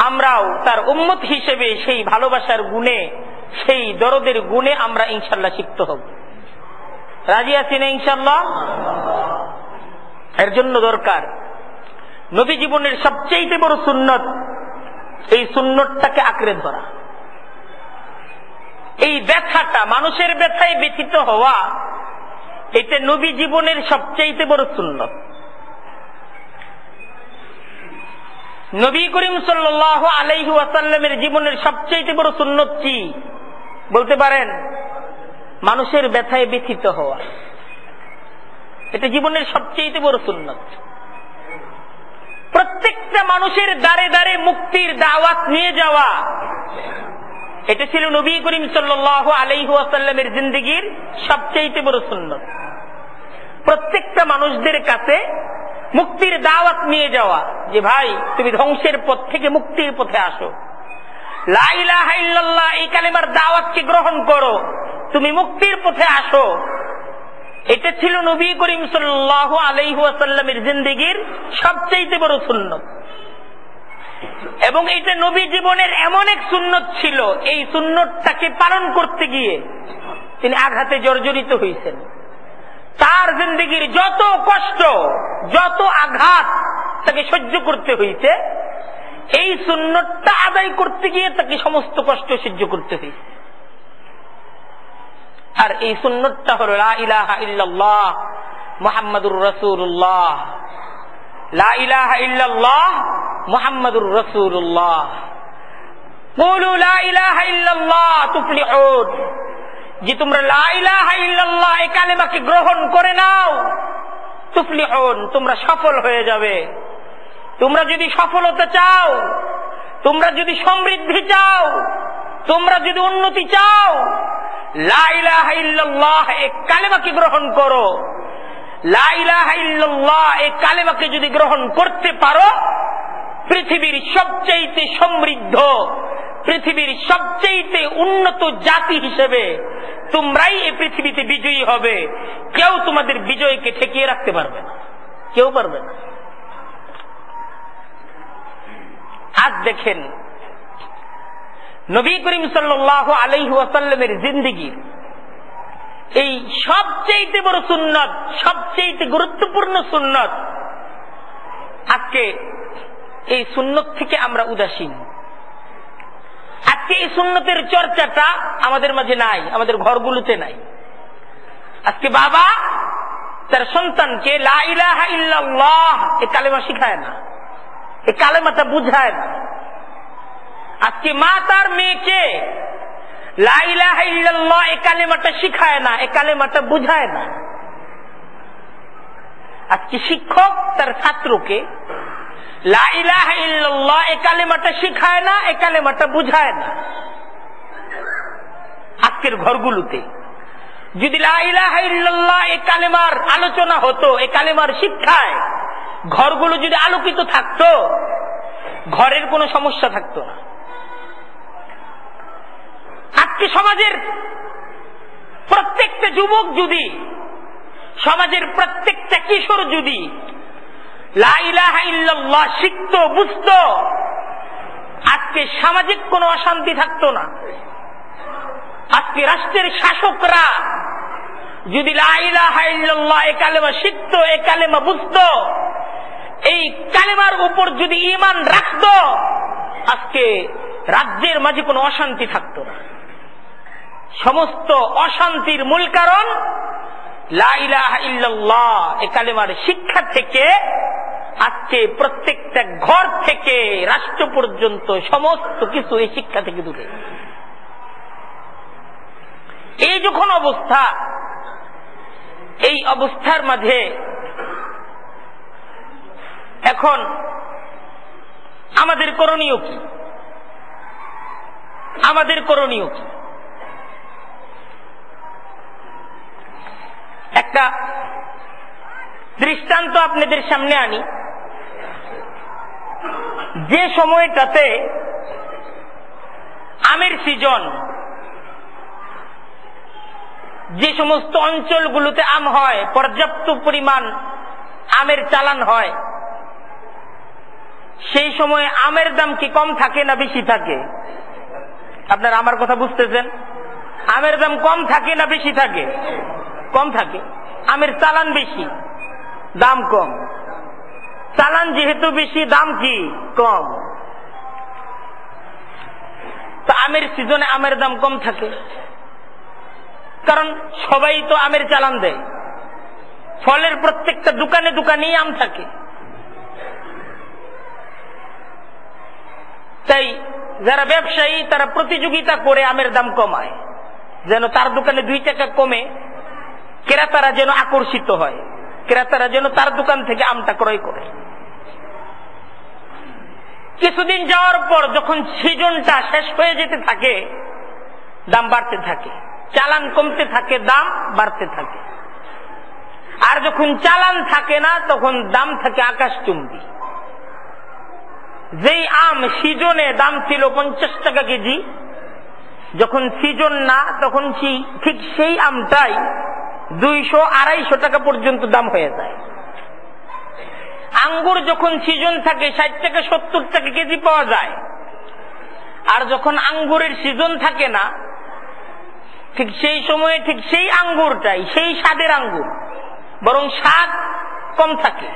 আমরাও তার উম্মত হিসেবে সেই ভালোবাসার গুণে, সেই দরদের গুণে আমরা ইনশাআল্লাহ শিখতে হব। রাজি আছি না ইনশাআল্লাহ? এর জন্য দরকার নবী জীবনের সবচেয়ে বড় সুন্নত, এই সুন্নতটাকে আঁকড়ে ধরা। এই ব্যথাটা, মানুষের ব্যথায় ব্যথিত হওয়া, এটা নবী জীবনের সবচেয়ে বড় সুন্নত। নবী করিম সাল্লাল্লাহু আলাইহি ওয়াসাল্লামের জীবনের সবচেয়ে বড় সুন্নত কি বলতে পারেন? মানুষের ব্যথায় ব্যথিত হওয়া। এটা জীবনের সবচেয়ে বড় সুন্নত। প্রত্যেকটা মানুষের দ্বারে দ্বারে মুক্তির দাওয়াত নিয়ে যাওয়া, এটা ছিল নবী করিম সাল্লাল্লাহু আলাইহি ওয়াসাল্লামের জিন্দেগীর সবচেয়ে বড় সুন্নত। প্রত্যেকটা মানুষদের কাছে মুক্তির দাওয়াত নিয়ে যাওয়া, যে ভাই তুমি ধ্বংসের পথ থেকে মুক্তির পথে আসো, লা ইলাহা ইল্লাল্লাহ এই কালেমার দাওয়াতকে গ্রহণ করো, তুমি মুক্তির পথে আসো। এটা ছিল নবী করিম সাল্লাল্লাহু আলাইহি ওয়াসাল্লামের জিন্দেগীর সবচেয়ে বড় সুন্নত। এবং এটা নবী জীবনের এমন এক সুন্নত ছিল, এই সুন্নতটাকে পালন করতে গিয়ে তিনি আঘাতে জর্জরিত হয়েছেন। তার জিন্দেগীর যত কষ্ট, যত আঘাত তাকে সহ্য করতে হয়েছে, এই সুন্নতটা আদায় করতে গিয়ে তাকে সমস্ত কষ্ট সহ্য করতে হয়েছে। আর এই সুন্নতটা হল লা ইলাহা ইল্লাল্লাহ মুহাম্মাদুর রাসূলুল্লাহ, লা ইলাহা ইল্লাল্লাহ মুহাম্মাদুর রাসূলুল্লাহ। কুলু লা ইলাহা ইল্লাল্লাহ তুফলিহুন, যে তোমরা লা ইলাহা ইল্লাল্লাহ এই কালেমাকে গ্রহণ করে নাও, তুফলিহুন তোমরা সফল হয়ে যাবে। তোমরা যদি সফলতা চাও, তোমরা যদি সমৃদ্ধি চাও, তোমরা যদি উন্নতি চাও, লা ইলাহা ইল্লাল্লাহ এই কালেমাকে গ্রহণ করো। লা ইলাহা ইল্লাল্লাহ এই কালেমাকে যদি গ্রহণ করতে পারো, পৃথিবীর সবচেয়ে সমৃদ্ধ, পৃথিবীর সবচেয়ে উন্নত জাতি হিসেবে তোমরাই এই পৃথিবীতে বিজয়ী হবে। কেউ তোমাদের বিজয়কে ঠেকিয়ে রাখতে পারবে না, কেউ পারবে না। আজ দেখেন নবী করিম সাল্লাল্লাহু আলাইহি ওয়াসাল্লামের জিন্দেগীর এই সবচেয়ে বড় সুন্নত, সবচেয়ে গুরুত্বপূর্ণ সুন্নত, আজকে এই সুন্নত থেকে আমরা উদাসীন। আজকে এই সুন্নতের চর্চাটা আমাদের মাঝে নাই, আমাদের ঘরগুলোতে নাই। আজকে বাবা তার সন্তানকে লা ইলাহা ইল্লাল্লাহ এই কালেমা শিখায় না, এই কালেমাটা বুঝায় না। আজকে মা তার মেয়েকে লা ইলাহা ইল্লাল্লাহ এই কালেমাটা শিখায় না, এই কালেমাটা বুঝায় না। আজকে শিক্ষক তার ছাত্রকে লা ইলাহা ইল্লাল্লাহ এই কালেমাটা শিখায় না, এই কালেমাটা বুঝায় না। আজকের ঘরগুলোতে যদি লা ইলাহা ইল্লাল্লাহ এই কালেমার আলোচনা হতো, এই কালেমার শিক্ষায় ঘরগুলো যদি আলোকিত থাকতো, ঘরের কোনো সমস্যা থাকতো না। আজকে সমাজের প্রত্যেকটা যুবক যদি, সমাজের প্রত্যেকটা কিশোর যদি লা ইলাহা ইল্লাল্লাহ শিখতো, বুঝতো, আজকে সামাজিক কোনো অশান্তি থাকতো না। আজকে রাষ্ট্রের শাসকরা যদি লা ইলাহা ইল্লাল্লাহ এই কালেমা শিখতো, এই কালেমা বুঝতো, এই কালেমার উপর যদি ঈমান রাখতো, আজকে রাজ্যের মাঝে কোনো অশান্তি থাকতো না। সমস্ত অশান্তির মূল কারণ লা ইলাহা ইল্লাল্লাহ এই কালেমার শিক্ষা থেকে আজকে প্রত্যেকটা ঘর থেকে রাষ্ট্র পর্যন্ত সমস্ত কিছু এই শিক্ষা থেকে দূরে। এই যখন অবস্থা, এই অবস্থার মাঝে এখন আমাদের করণীয় কি? আমাদের করণীয় কি? একটা দৃষ্টান্ত আপনাদের সামনে আনি। যে সময়টাতে আমের সিজন, যে সমস্ত অঞ্চলগুলোতে আম হয়, পর্যাপ্ত পরিমাণ আমের চালান হয়, সেই সময় আমের দাম কি কম থাকে না বেশি থাকে? আপনারা আমার কথা বুঝতেছেন? আমের দাম কম থাকে না বেশি থাকে? কম থাকে। আমের চালান বেশি, দাম কম। চালান যেহেতু বেশি, দাম কি কম। তো আমের সিজনে আমের দাম কম থাকে, কারণ সবাই তো আমের চালান দেয়। ফলের প্রত্যেকটা দোকানে দোকানেই আম থাকে। তাই যারা ব্যবসায়ী তারা প্রতিযোগিতা করে আমের দাম কমায়, যেন তার দোকানে 2 টাকা কমে ক্রেতারা যেন আকর্ষিত হয়, ক্রেতারা যেন তার দোকান থেকে আমটা ক্রয় করে। কিছুদিন যাওয়ার পর যখন সিজনটা শেষ হয়ে যেতে থাকে, দাম বাড়তে থাকে, চালান কমতে থাকে, দাম বাড়তে থাকে। আর যখন চালান থাকে না, তখন দাম থাকে আকাশচুম্বী। যেই আম সিজনে দাম ছিল 50 টাকা কেজি, যখন সিজন না তখন ঠিক সেই আমটাই 200-250 টাকা পর্যন্ত দাম হয়ে যায়। আঙ্গুর যখন সিজন থাকে 60 টাকা 70 টাকা কেজি পাওয়া যায়, আর যখন আঙ্গুরের সিজন থাকে না, ঠিক সেই সময়ে ঠিক সেই আঙ্গুরটাই, সেই স্বাদের আঙ্গুর, বরং স্বাদ কম থাকে।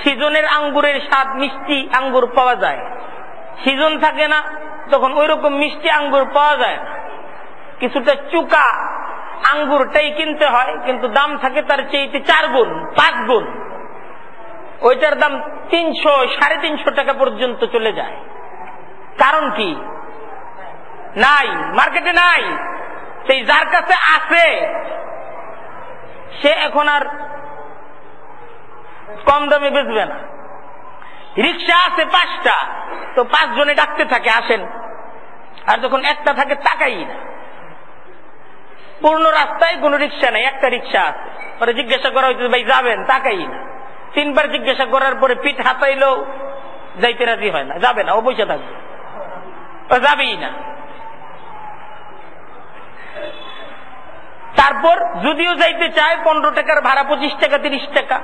সিজনের আঙ্গুরের স্বাদ মিষ্টি আঙ্গুর পাওয়া যায়, সিজন থাকে না তখন ওই রকম মিষ্টি আঙ্গুর পাওয়া যায় না। কিছুটা চুকা আঙ্গুরটাই কিনতে হয়, কিন্তু দাম থাকে তার চেয়ে 4 গুণ 5 গুণ। ওইটার দাম 300-350 টাকা পর্যন্ত চলে যায়। কারণ কি? নাই, মার্কেটে নাই। সেই যার কাছে আছে সে এখন আর কম দামে বেচবে না। রিক্সা আছে 5টা, তো 5 জনে ডাকতে থাকে, আসেন আর যখন একটা থাকে তাকাই না। পূর্ণ রাস্তায় কোনো রিক্সা নাই, একটা রিক্সা আছে, পরে জিজ্ঞাসা করা হইতে ভাই যাবেন, তাকাই না। 3 বার জিজ্ঞাসা করার পরে পিঠ হাতাইলেও যাইতে রাজি হয় না, যাবে না, ও বসে থাকবে, যাবেই না। তারপর যদিও যাইতে চায় 15 টাকার ভাড়া, 25 টাকা 30 টাকা,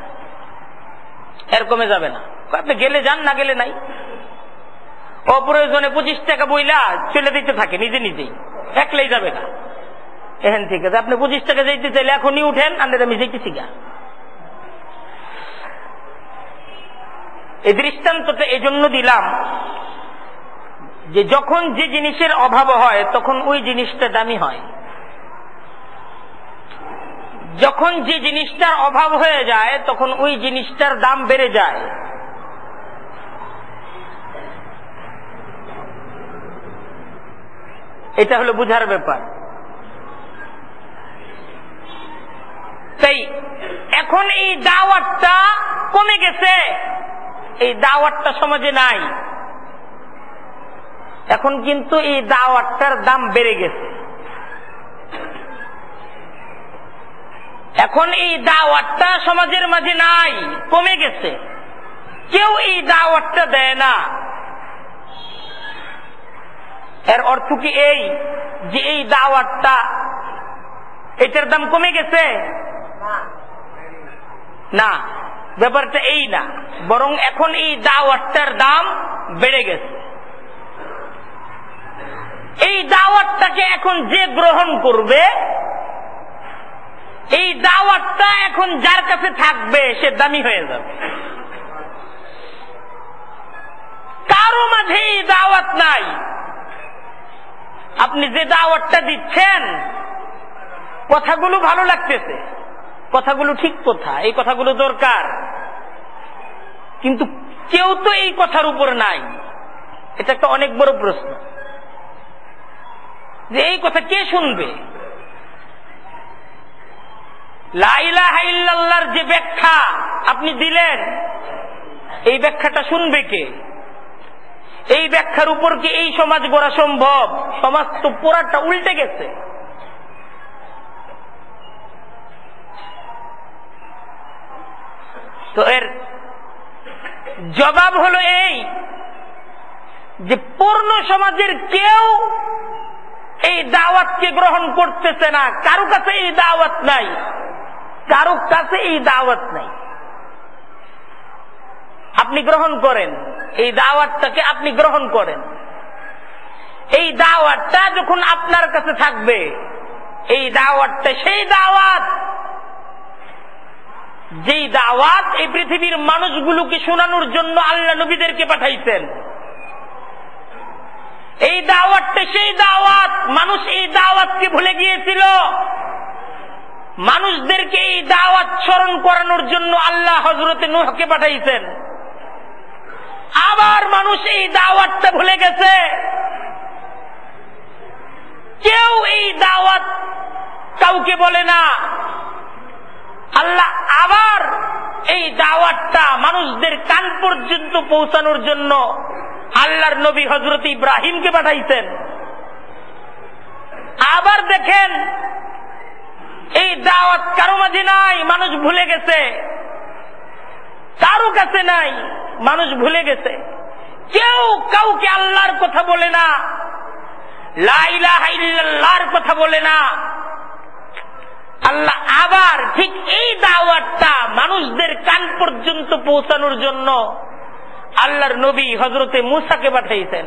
এর কমে যাবে না। আপনি গেলে যান, না গেলে নাই। অপ্রয়োজনে 25 টাকা বইলা চলে দিতে থাকে নিজে নিজেই, একলাই যাবে না। এখান থেকে আপনি 25 টাকা যাইতে চাইলে এখনই উঠেন, আন্দাজ আমি যাইতেছি গা। এই দৃষ্টান্তটা এই জন্য দিলাম যে যখন যে জিনিসের অভাব হয় তখন ওই জিনিসটা দামি হয়, যখন যে জিনিসটার অভাব হয়ে যায় তখন ওই জিনিসটার দাম বেড়ে যায়। এটা হলো বুঝার ব্যাপার। তাই এখন এই দাওয়াতটা কমে গেছে, এই দাওয়াতটা সমাজে নাই। এখন কিন্তু এই দাওয়াতটার দাম বেড়ে গেছে। এখন এই দাওয়াতটা সমাজের মাঝে নাই, কমে গেছে। কেউ এই দাওয়াতটা দেয় না। এর অর্থ কি এই যে এই দাওয়াতটা এটার দাম কমে গেছে? না, ব্যাপারটা এই না, বরং এখন এই দাওয়াতটার দাম বেড়ে গেছে। এই দাওয়াতটাকে এখন যে গ্রহণ করবে, এই দাওয়াতটা এখন যার কাছে থাকবে সে দামি হয়ে যাবে। কারো মাঝে এই দাওয়াত নাই। আপনি যে দাওয়াতটা দিচ্ছেন, কথাগুলো ভালো লাগতেছে, কথাগুলো ঠিক কথা, এই কথাগুলো দরকার, কিন্তু কেউ তো এই কথার উপর নাই। এটা একটা অনেক বড় প্রশ্ন যে এই কথা কে শুনবে। লা ইলাহা ইল্লাল্লাহর যে ব্যাখ্যা আপনি দিলেন, এই ব্যাখ্যাটা শুনবে কে? এই ব্যাখ্যার উপর কি এই সমাজ গড়া সম্ভব? সমাজ তো পুরাটা উল্টে গেছে। তো এর জবাব হলো এই যে পূর্ণ সমাজের কেউ এই দাওয়াতকে গ্রহণ করতেছে না। কারো কাছে এই দাওয়াত নাই, কারো কাছে এই দাওয়াত নাই। আপনি গ্রহণ করেন, এই দাওয়াতটাকে আপনি গ্রহণ করেন। এই দাওয়াতটা যখন আপনার কাছে থাকবে, এই দাওয়াতটা সেই দাওয়াত যেই দাওয়াত এই পৃথিবীর মানুষগুলোকে শোনানোর জন্য আল্লাহ নবীদেরকে পাঠাইছেন। এই দাওয়াতটা সেই দাওয়াত, মানুষ এই দাওয়াতকে ভুলে গিয়েছিল। মানুষদেরকে এই দাওয়াত স্মরণ করানোর জন্য আল্লাহ হযরতে নূহকে পাঠাইছেন। আবার মানুষ এই দাওয়াতটা ভুলে গেছে। কেউ এই দাওয়াত কাউকে বলে না। আল্লাহ আবার এই দাওয়াতটা মানুষদের কান পর্যন্ত পৌঁছানোর জন্য আল্লাহর নবী হযরত ইব্রাহিমকে পাঠাইছেন। আবার দেখেন এই দাওয়াত কারো মাঝে নাই, মানুষ ভুলে গেছে। কারো কাছে নাই, মানুষ ভুলে গেছে। কেউ কাউকে আল্লাহর কথা বলে না, লা ইলাহা ইল্লাল্লাহর কথা বলে না। আল্লাহ আবার ঠিক এই দাওয়াতটা মানুষদের কান পর্যন্ত পৌঁছানোর জন্য আল্লাহর নবী হযরতে মূসাকে পাঠাইছেন।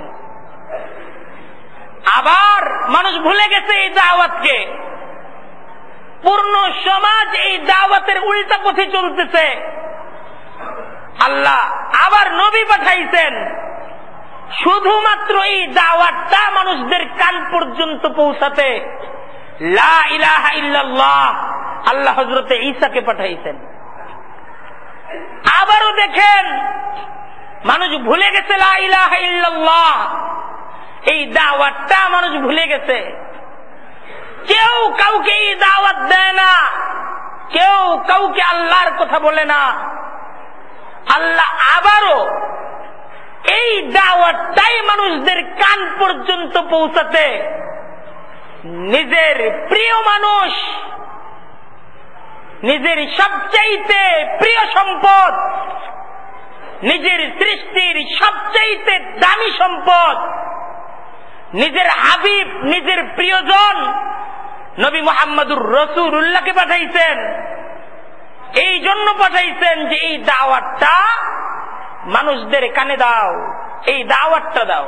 আবার মানুষ ভুলে গেছে এই দাওয়াতকে। পূর্ণ সমাজ এই দাওয়াতের উল্টা পথে চলতেছে। আল্লাহ আবার নবী পাঠাইছেন শুধুমাত্র এই দাওয়াতটা মানুষদের কান পর্যন্ত পৌঁছাতে। লা ইলাহা ইল্লাল্লাহ আল্লাহ হযরতে ঈসাকে পাঠাইছেন। আবারও দেখেন মানুষ ভুলে গেছে লা ইলাহা ইল্লাল্লাহ, এই দাওয়াতটা মানুষ ভুলে গেছে। কেউ কাউকে এই দাওয়াত দেয় না, কেউ কাউকে আল্লাহর কথা বলে না। আল্লাহ আবারও এই দাওয়াতটাই মানুষদের কান পর্যন্ত পৌঁছাতে নিজের প্রিয় মানুষ, নিজের সবচাইতে প্রিয় সম্পদ, নিজের সৃষ্টির সবচাইতে দামি সম্পদ, নিজের হাবিব, নিজের প্রিয়জন নবী মুহাম্মদুর রাসূলুল্লাহকে পাঠাইছেন। এই জন্য পাঠাইছেন যে এই দাওয়াতটা মানুষদের কানে দাও, এই দাওয়াতটা দাও।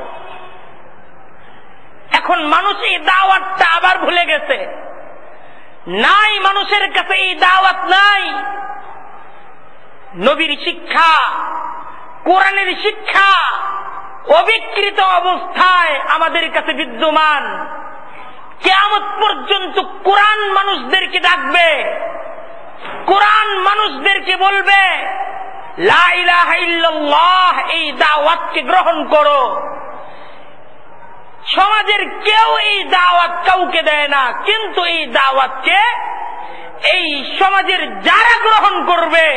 এখন মানুষ এই দাওয়াতটা আবার ভুলে গেছে, নাই মানুষের কাছে এই দাওয়াত নাই। নবীর শিক্ষা, কোরআনের শিক্ষা অবিকৃত অবস্থায় আমাদের কাছে বিদ্যমান। কিয়ামত পর্যন্ত কোরআন মানুষদেরকে ডাকবে, কোরআন মানুষদেরকে বলবে লা ইলাহা ইল্লাল্লাহ, এই দাওয়াতকে গ্রহণ করো। সমাজের কেউ এই দাওয়াত কাউকে দেয় না, কিন্তু এই দাওয়াতকে এই সমাজের যারা গ্রহণ করবে,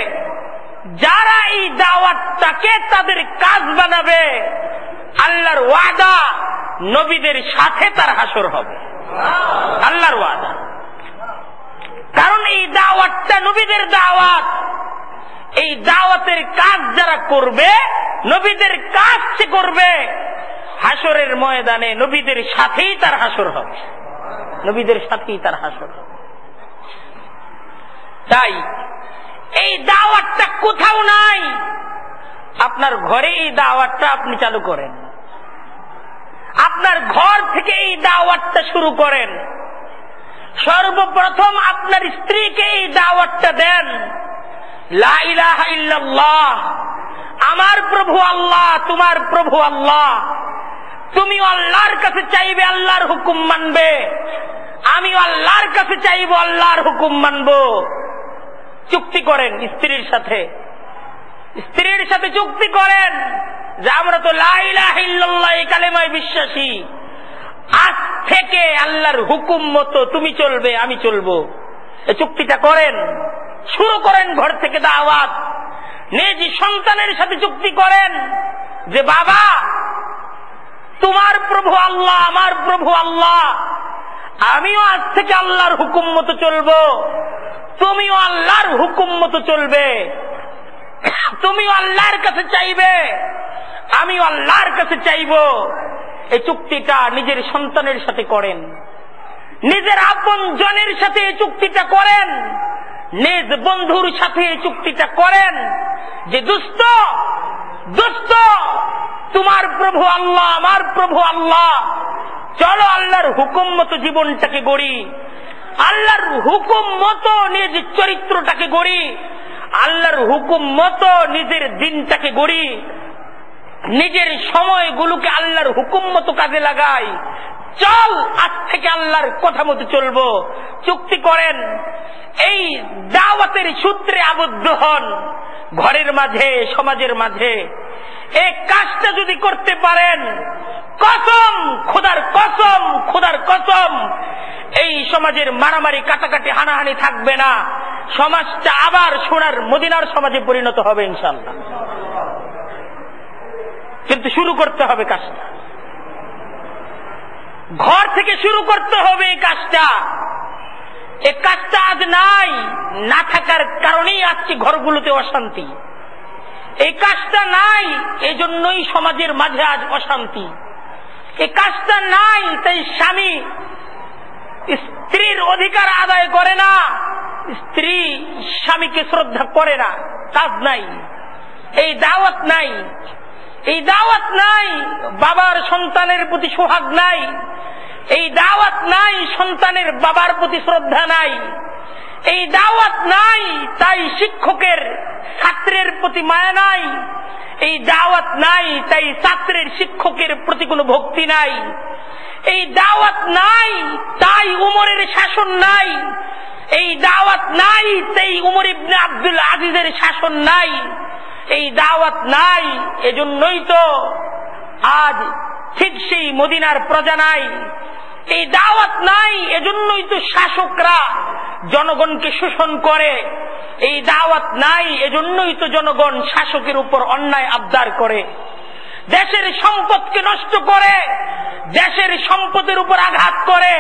যারা এই দাওয়াতটাকে তাদের কাজ বানাবে, আল্লাহর ওয়াদা নবীদের সাথে তার হাসর হবে, আল্লাহর ওয়াদা। কারণ এই দাওয়াতটা নবীদের দাওয়াত। এই দাওয়াতের কাজ যারা করবে, নবীদের কাজ সে করবে, হাসরের ময়দানে নবীদের সাথেই তার হাসর হবে, নবীদের সাথেই তার হাসর হবে। তাই এই দাওয়াতটা কোথাও নাই। আপনার ঘরে এই দাওয়াতটা আপনি চালু করেন, আপনার ঘর থেকে এই দাওয়াতটা শুরু করেন। সর্বপ্রথম আপনার স্ত্রীকে এই দাওয়াতটা দেন, লা ইলাহা ইল্লাল্লাহ, আমার প্রভু আল্লাহ, তোমার প্রভু আল্লাহ। তুমি আল্লাহর কাছে চাইবে, আল্লাহর হুকুম মানবে, আমি আল্লাহর কাছে চাইব, আল্লাহর হুকুম মানব। চুক্তি করেন স্ত্রীর সাথে, স্ত্রীর সাথে চুক্তি করেন যে আমরা তো লা ইলাহা ইল্লাল্লাহ এই কালেমায় বিশ্বাসী, আজ থেকে আল্লাহর হুকুম মতো তুমি চলবে, আমি চলবো। এই চুক্তিটা করেন, শুরু করেন ঘর থেকে দাওয়াত। নিজ সন্তানের সাথে চুক্তি করেন যে বাবা, তোমার প্রভু আল্লাহ, আমার প্রভু আল্লাহ, আমিও আজ থেকে আল্লাহর হুকুম মতো চলবো, তুমিও আল্লাহর হুকুম মতো চলবে। তুমিও আল্লাহর কাছে চাইবে, আমিও আল্লাহর কাছে চাইব। এই চুক্তিটা নিজের সন্তানের সাথে করেন, নিজের আপন জনের সাথে এই চুক্তিটা করেন, নিজ বন্ধুর সাথে এই চুক্তিটা করেন যে দোস্ত, দোস্ত, তোমার প্রভু আল্লাহ, আমার প্রভু আল্লাহ, চলো আল্লাহর হুকুম মতো জীবনটাকে গড়ি, আল্লাহর হুকুম মতো নিজ চরিত্রটাকে গড়ি, আল্লাহর হুকুম মতো নিজের দিনটাকে গড়ি, নিজের সময়গুলোকে আল্লাহর হুকুম মতো কাজে লাগাই। চল আজ থেকে আল্লাহর কথা মতো চলবো। চুক্তি করেন, এই দাওয়াতের সূত্রে আবদ্ধ হন ঘরের মাঝে, সমাজের মাঝে। এই কাজটা যদি করতে পারেন, কসম, খোদার কসম, খোদার কসম, এই সমাজের মারামারি, কাটাকাটি, হানাহানি থাকবে না। সমাজটা আবার সোনার মদিনার সমাজে পরিণত হবে ইনশাআল্লাহ। কিন্তু শুরু করতে হবে কাজটা, ঘর থেকে শুরু করতে হবে এই কাজটা। এই কাজটা আজ নাই, না থাকার কারণেই আজকে ঘরগুলোতে অশান্তি। এই কাজটা নাই, এই জন্যই সমাজের মাঝে আজ অশান্তি। এই কাজটা নাই, তাই স্বামী স্ত্রীর অধিকার আদায় করে না, স্ত্রী স্বামীকে শ্রদ্ধা করে না। কাজ নাই, এই দাওয়াত নাই, এই দাওয়াত নাই। বাবার সন্তানের প্রতি সোহাগ নাই, এই দাওয়াত নাই। সন্তানের বাবার প্রতি শ্রদ্ধা নাই, এই দাওয়াত নাই। তাই শিক্ষকের ছাত্রের প্রতি মায়া নাই, এই দাওয়াত নাই। তাই ছাত্রের শিক্ষকের প্রতি কোনো ভক্তি নাই, এই দাওয়াত নাই। তাই উমরের শাসন নাই, এই দাওয়াত নাই। তাই উমর ইবনে আব্দুল আজিজের শাসন নাই, এই দাওয়াত নাই। এজন্যই তো আজ ঠিক সেই মদিনার প্রজা নাই, এই দাওয়াত নাই। এজন্যই তো শাসকরা জনগণকে শোষণ করে, এই দাওয়াত নাই। এজন্যই তো জনগণ শাসকের উপর অন্যায় আবদার করে। দেশের সম্পদকে নষ্ট করে, দেশের সম্পদের উপর আঘাত করে,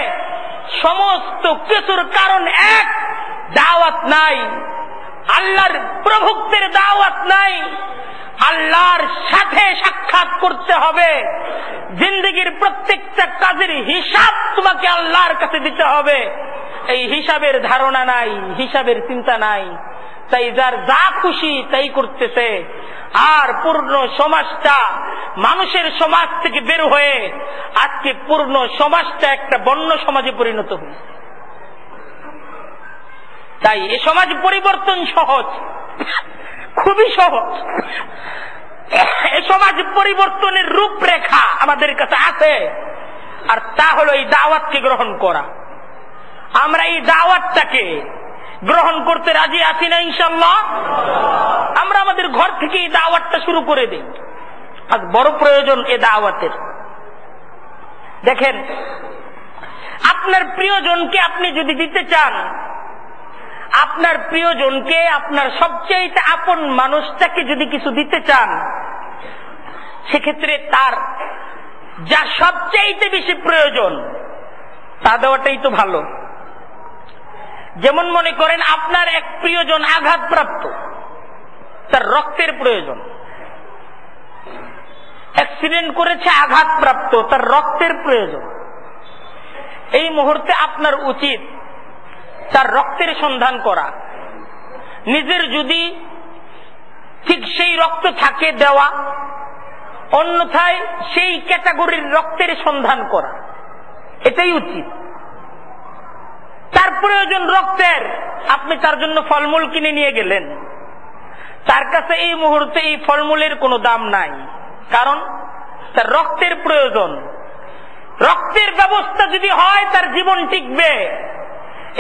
সমস্ত কিছুর কারণ এক, দাওয়াত নাই, আল্লাহর প্রভুত্বের দাওয়াত নাই। আল্লাহর সাথে সাক্ষাৎ করতে হবে, জিন্দেগির প্রত্যেকটা কাজের হিসাব তোমাকে আল্লাহর কাছে দিতে হবে। এই হিসাবের ধারণা নাই, হিসাবের চিন্তা নাই, তাই যার যা খুশি তাই করতেছে। আর পূর্ণ সমাজটা মানুষের সমাজ থেকে বের হয়ে আজকে পূর্ণ সমাজটা একটা বন্য সমাজে পরিণত হয়েছে। তাই এ সমাজ পরিবর্তন সহজ, খুবই সহজ। এ সমাজ পরিবর্তনের রূপরেখা আমাদের কাছে আছে, আর তা হলো এই দাওয়াতকে গ্রহণ করা। আমরা এই দাওয়াতটাকে গ্রহণ করতে রাজি আছি না ইনশাআল্লাহ? আমরা আমাদের ঘর থেকে এই দাওয়াতটা শুরু করে দিই। আজ বড় প্রয়োজন এ দাওয়াতের। দেখেন, আপনার প্রিয়জনকে আপনি যদি দিতে চান, আপনার প্রিয়জনকে, আপনার সবচেয়ে আপন মানুষটাকে যদি কিছু দিতে চান, সেক্ষেত্রে তার যা সবচেয়ে বেশি প্রয়োজন তা দেওয়াটাই তো ভালো। যেমন মনে করেন আপনার এক প্রিয়জন আঘাতপ্রাপ্ত, তার রক্তের প্রয়োজন, অ্যাক্সিডেন্ট করেছে, আঘাতপ্রাপ্ত, তার রক্তের প্রয়োজন। এই মুহূর্তে আপনার উচিত তার রক্তের সন্ধান করা, নিজের যদি ঠিক সেই রক্ত থাকে দেওয়া, অন্যথায় সেই ক্যাটাগরির রক্তের সন্ধান করা, এটাই উচিত। তার প্রয়োজন রক্তের, আপনি তার জন্য ফলমূল কিনে নিয়ে গেলেন, তার কাছে এই মুহূর্তে এই ফলমূলের কোনো দাম নাই, কারণ তার রক্তের প্রয়োজন। রক্তের ব্যবস্থা যদি হয় তার জীবন টিকবে,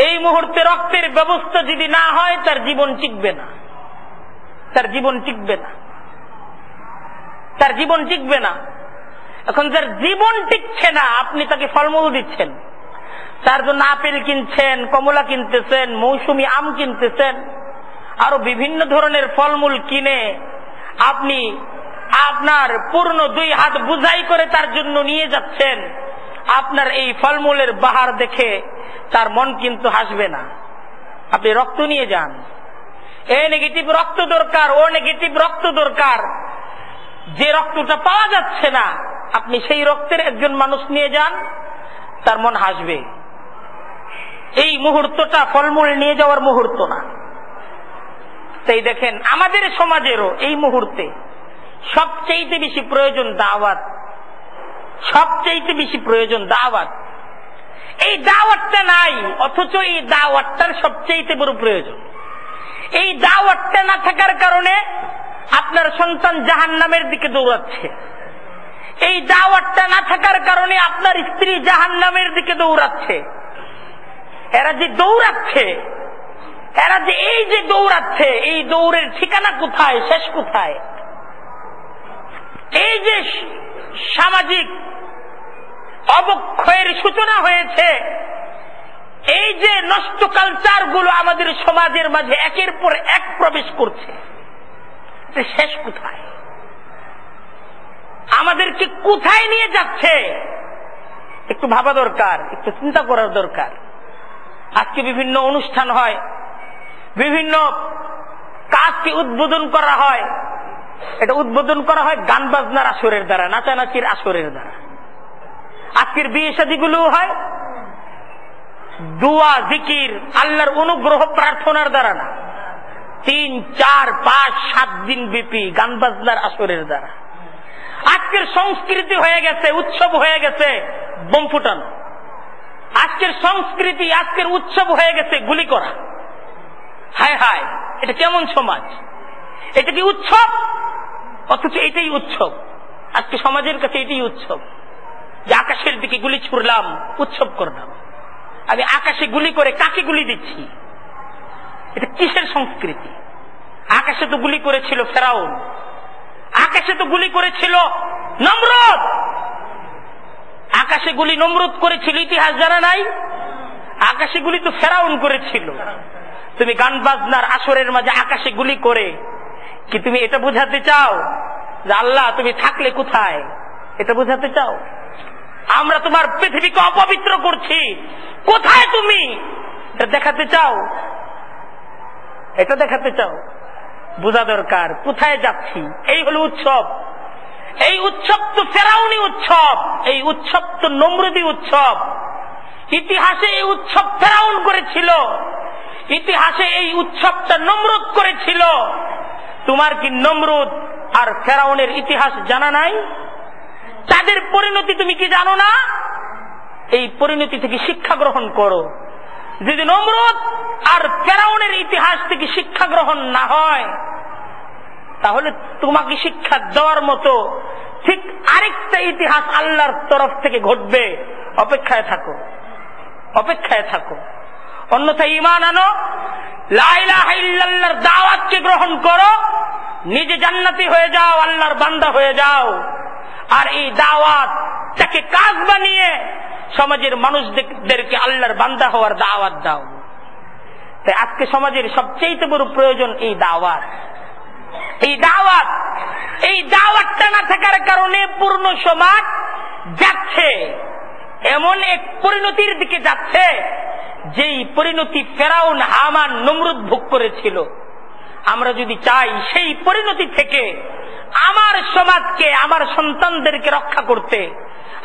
এই মুহূর্তে রক্তের ব্যবস্থা যদি না হয় তার জীবন টিকবে না, তার জীবন টিকবে না, তার জীবন টিকবে না। এখন যার জীবন টিকছে না, আপনি তাকে ফলমূল দিচ্ছেন, তার জন্য আপেল কিনছেন, কমলা কিনতেছেন, মৌসুমী আম কিনতেছেন, আরো বিভিন্ন ধরনের ফলমূল কিনে আপনি আপনার পূর্ণ 2 হাত বুঝাই করে তার জন্য নিয়ে যাচ্ছেন। আপনার এই ফলমূলের বাহার দেখে তার মন কিন্তু হাসবে না। আপনি রক্ত নিয়ে যান, এ নেগেটিভ রক্ত দরকার, ও নেগেটিভ রক্ত দরকার, যে রক্তটা পাওয়া যাচ্ছে না আপনি সেই রক্তের একজন মানুষ নিয়ে যান, তার মন হাসবে। এই মুহূর্তটা ফলমূল নিয়ে যাওয়ার মুহূর্ত না। তাই দেখেন, আমাদের সমাজেরও এই মুহূর্তে সবচেয়ে বেশি প্রয়োজন দাওয়াত, সবচেয়ে বেশি প্রয়োজন দাওয়াত। এই দাওয়াতটা নাই, অথচ এই দাওয়াতটার সবচেয়ে বড় প্রয়োজন। এই দাওয়াতটা না থাকার কারণে আপনার সন্তান জাহান্নামের দিকে দৌড়াচ্ছে, এই দাওয়াতটা না থাকার কারণে আপনার স্ত্রী জাহান্নামের দিকে দৌড়াচ্ছে। এরা যে দৌড়াচ্ছে, এরা যে এই যে দৌড়াচ্ছে, এই দৌড়ের ঠিকানা কোথায়, শেষ কোথায়? এই যে সামাজিক অবক্ষয়ের সূচনা হয়েছে, এই যে নষ্ট কালচার গুলো আমাদের সমাজের মাঝে একের পর এক প্রবেশ করছে, শেষ কোথায়? আমাদেরকে কোথায় নিয়ে যাচ্ছে একটু ভাবা দরকার, একটু চিন্তা করার দরকার। আজকে বিভিন্ন অনুষ্ঠান হয়, বিভিন্ন কাজকে উদ্বোধন করা হয়, এটা উদ্বোধন করা হয় গান বাজনার আসরের দ্বারা, নাচানাচির আসরের দ্বারা। আজকের বিয়ে শাদীগুলো হয় দোয়া, জিকির, আল্লাহর অনুগ্রহ প্রার্থনার দ্বারা না, 3, 4, 5, 7 দিন ব্যাপী গান বাজনার আসরের দ্বারা। আজকের সংস্কৃতি হয়ে গেছে, উৎসব হয়ে গেছে বোম ফুটানো। আজকের সংস্কৃতি, আজকের উৎসব হয়ে গেছে গুলি করা। হায় হায়, এটা কেমন সমাজ? এটা কি উৎসব? অথচ এটাই উৎসব। আজকে সমাজের কাছে এটাই উৎসব, যে আকাশের দিকে গুলি ছুড়লাম, উৎসব করলাম। আমি আকাশে গুলি করে কাকে গুলি দিচ্ছি? এটা কিসের সংস্কৃতি? আকাশে তো গুলি করেছিল ফেরাউন, আকাশে তো গুলি করেছিল নমরুদ, আকাশে গুলি নমরুদ করেছিল, ইতিহাস জানা নাই? আকাশে গুলি তো ফেরাউন করেছিল। তুমি গান বাজনার আসরের মাঝে আকাশে গুলি করে কি তুমি এটা বুঝাতে চাও যে আল্লাহ তুমি থাকলে কোথায়, এটা বোঝাতে চাও? আমরা তোমার পৃথিবীকে অপবিত্র করছি, কোথায় তুমি, এটা দেখাতে চাও? এটা দেখাতে চাও? বোঝা দরকার কোথায় যাচ্ছি। এই হলো উৎসব। এই উৎসব তো ফেরাউনি উৎসব, এই উৎসব তো নমরুদি উৎসব। ইতিহাসে এই উৎসব ফেরাউন করেছিল, ইতিহাসে এই উৎসবটা নমরুদ করেছিল। তোমার কি নমরুদ আর ফেরাউনের ইতিহাস জানা নাই? তাদের পরিণতি তুমি কি জানো না? এই পরিণতি থেকে শিক্ষা গ্রহণ করো। যদি নমরুদ আর ফেরাউনের ইতিহাস থেকে শিক্ষা গ্রহণ না হয়, তাহলে তোমাকে শিক্ষা দেওয়ার মতো ঠিক আরেকটা ইতিহাস আল্লাহর তরফ থেকে ঘটবে। অপেক্ষায় থাকো, অপেক্ষায় থাকো। অন্যথায় ঈমান আনো, লা ইলাহা ইল্লাল্লাহর দাওয়াতকে গ্রহণ করো, নিজে জান্নাতি হয়ে যাও, আল্লাহর বান্দা হয়ে যাও। আর এই দাওয়াতটাকে কাজ বানিয়ে সমাজের মানুষদেরকে আল্লাহর বান্দা হওয়ার দাওয়াত দাও। তাই আজকে সমাজের সবচেয়ে বড় প্রয়োজন এই দাওয়াত। এই দাওয়াত, এই দাওয়াতটা না থাকার কারণে পূর্ণ সমাজ যাচ্ছে এমন এক পরিণতির দিকে যাচ্ছে, যেই পরিণতি ফেরাউন, হামান, নমরুদ ভোগ করেছিল। আমরা যদি চাই সেই পরিণতি থেকে আমার সমাজকে, আমার সন্তানদেরকে রক্ষা করতে,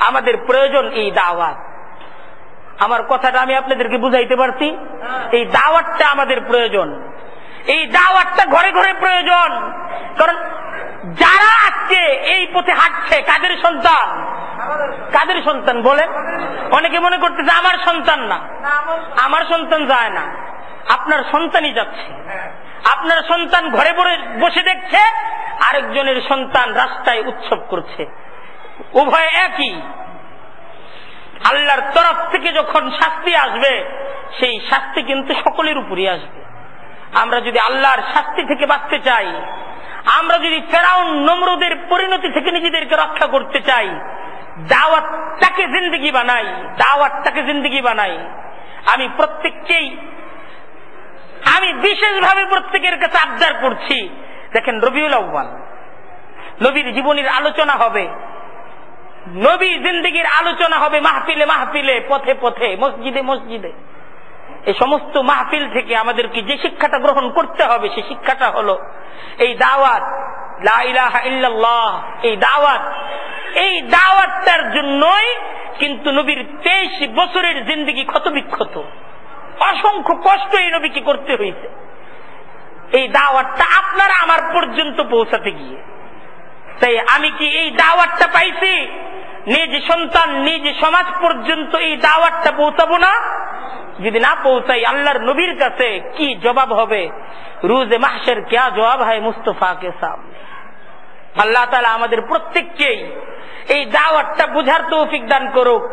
আমাদের প্রয়োজন এই দাওয়াত। আমার কথাটা আমি আপনাদেরকে বুঝাইতে পারছি? এই দাওয়াতটা আমাদের প্রয়োজন, এই দাওয়াতটা ঘরে ঘরে প্রয়োজন। কারণ যারা আজকে এই পথে হাঁটছে, কাদের সন্তান? কাদের সন্তান বলেন? অনেকে মনে করতেছে আমার সন্তান না, আমার সন্তান যায় না। আপনার সন্তানই যাচ্ছে। আপনার সন্তান ঘরে বসে দেখছে, আরেকজনের সন্তান রাস্তায় উৎসব করছে। উভয় একই। আল্লাহর তরফ থেকে যখন শাস্তি আসবে, সেই শাস্তি কিন্তু সকলের উপরই আসবে। আমরা যদি আল্লাহর শাস্তি থেকে বাঁচতে চাই, আমরা যদি ফেরাউন নমরুদের পরিণতি থেকে নিজেদেরকে রক্ষা করতে চাই, দাওয়াতটাকে জিন্দেগি বানাই, দাওয়াতটাকে জিন্দেগি বানাই। আমি প্রত্যেককেই, আমি বিশেষভাবে প্রত্যেকের কাছে আবদার করছি, দেখেন রবিউল আউয়াল, নবীর জীবনের আলোচনা হবে, নবী জিন্দেগির আলোচনা হবে মাহফিলে মাহফিলে, পথে পথে, মসজিদে মসজিদে। এই সমস্ত মাহফিল থেকে আমাদেরকে যে শিক্ষাটা গ্রহণ করতে হবে, সেই শিক্ষাটা হলো এই দাওয়াত, লা ইলাহা ইল্লাল্লাহ। এই দাওয়াত, এই দাওয়াতটার জন্যই কিন্তু নবীর 23 বছরের জিন্দেগি ক্ষত বিক্ষত, অসংখ্য কষ্ট এই নবীকে করতে হয়েছে এই দাওয়াতটা আপনারা আমার পর্যন্ত পৌঁছাতে গিয়ে। তাই আমি কি এই দাওয়াতটা পাইছি? নিজ সন্তান, নিজ সমাজ পর্যন্ত এই দাওয়াতটা পৌঁছাবো না? যদি না পৌঁছাই, আল্লাহর নবীর কাছে কি জবাব হবে? রুজে মাহশর क्या জবাব হয় মুস্তফা কে সামনে। আল্লাহ তাআলা আমাদের প্রত্যেককেই এই দাওয়াতটা বুঝার তৌফিক দান করুক,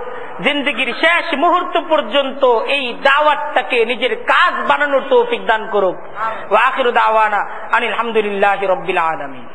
জিন্দেগির শেষ মুহূর্ত পর্যন্ত এই দাওয়াতটাকে নিজের কাজ বানানোর তৌফিক দান করুক। ওয়া আখিরু দাওয়ানা আনিল হামদুলিল্লাহি রাব্বিল আলামিন।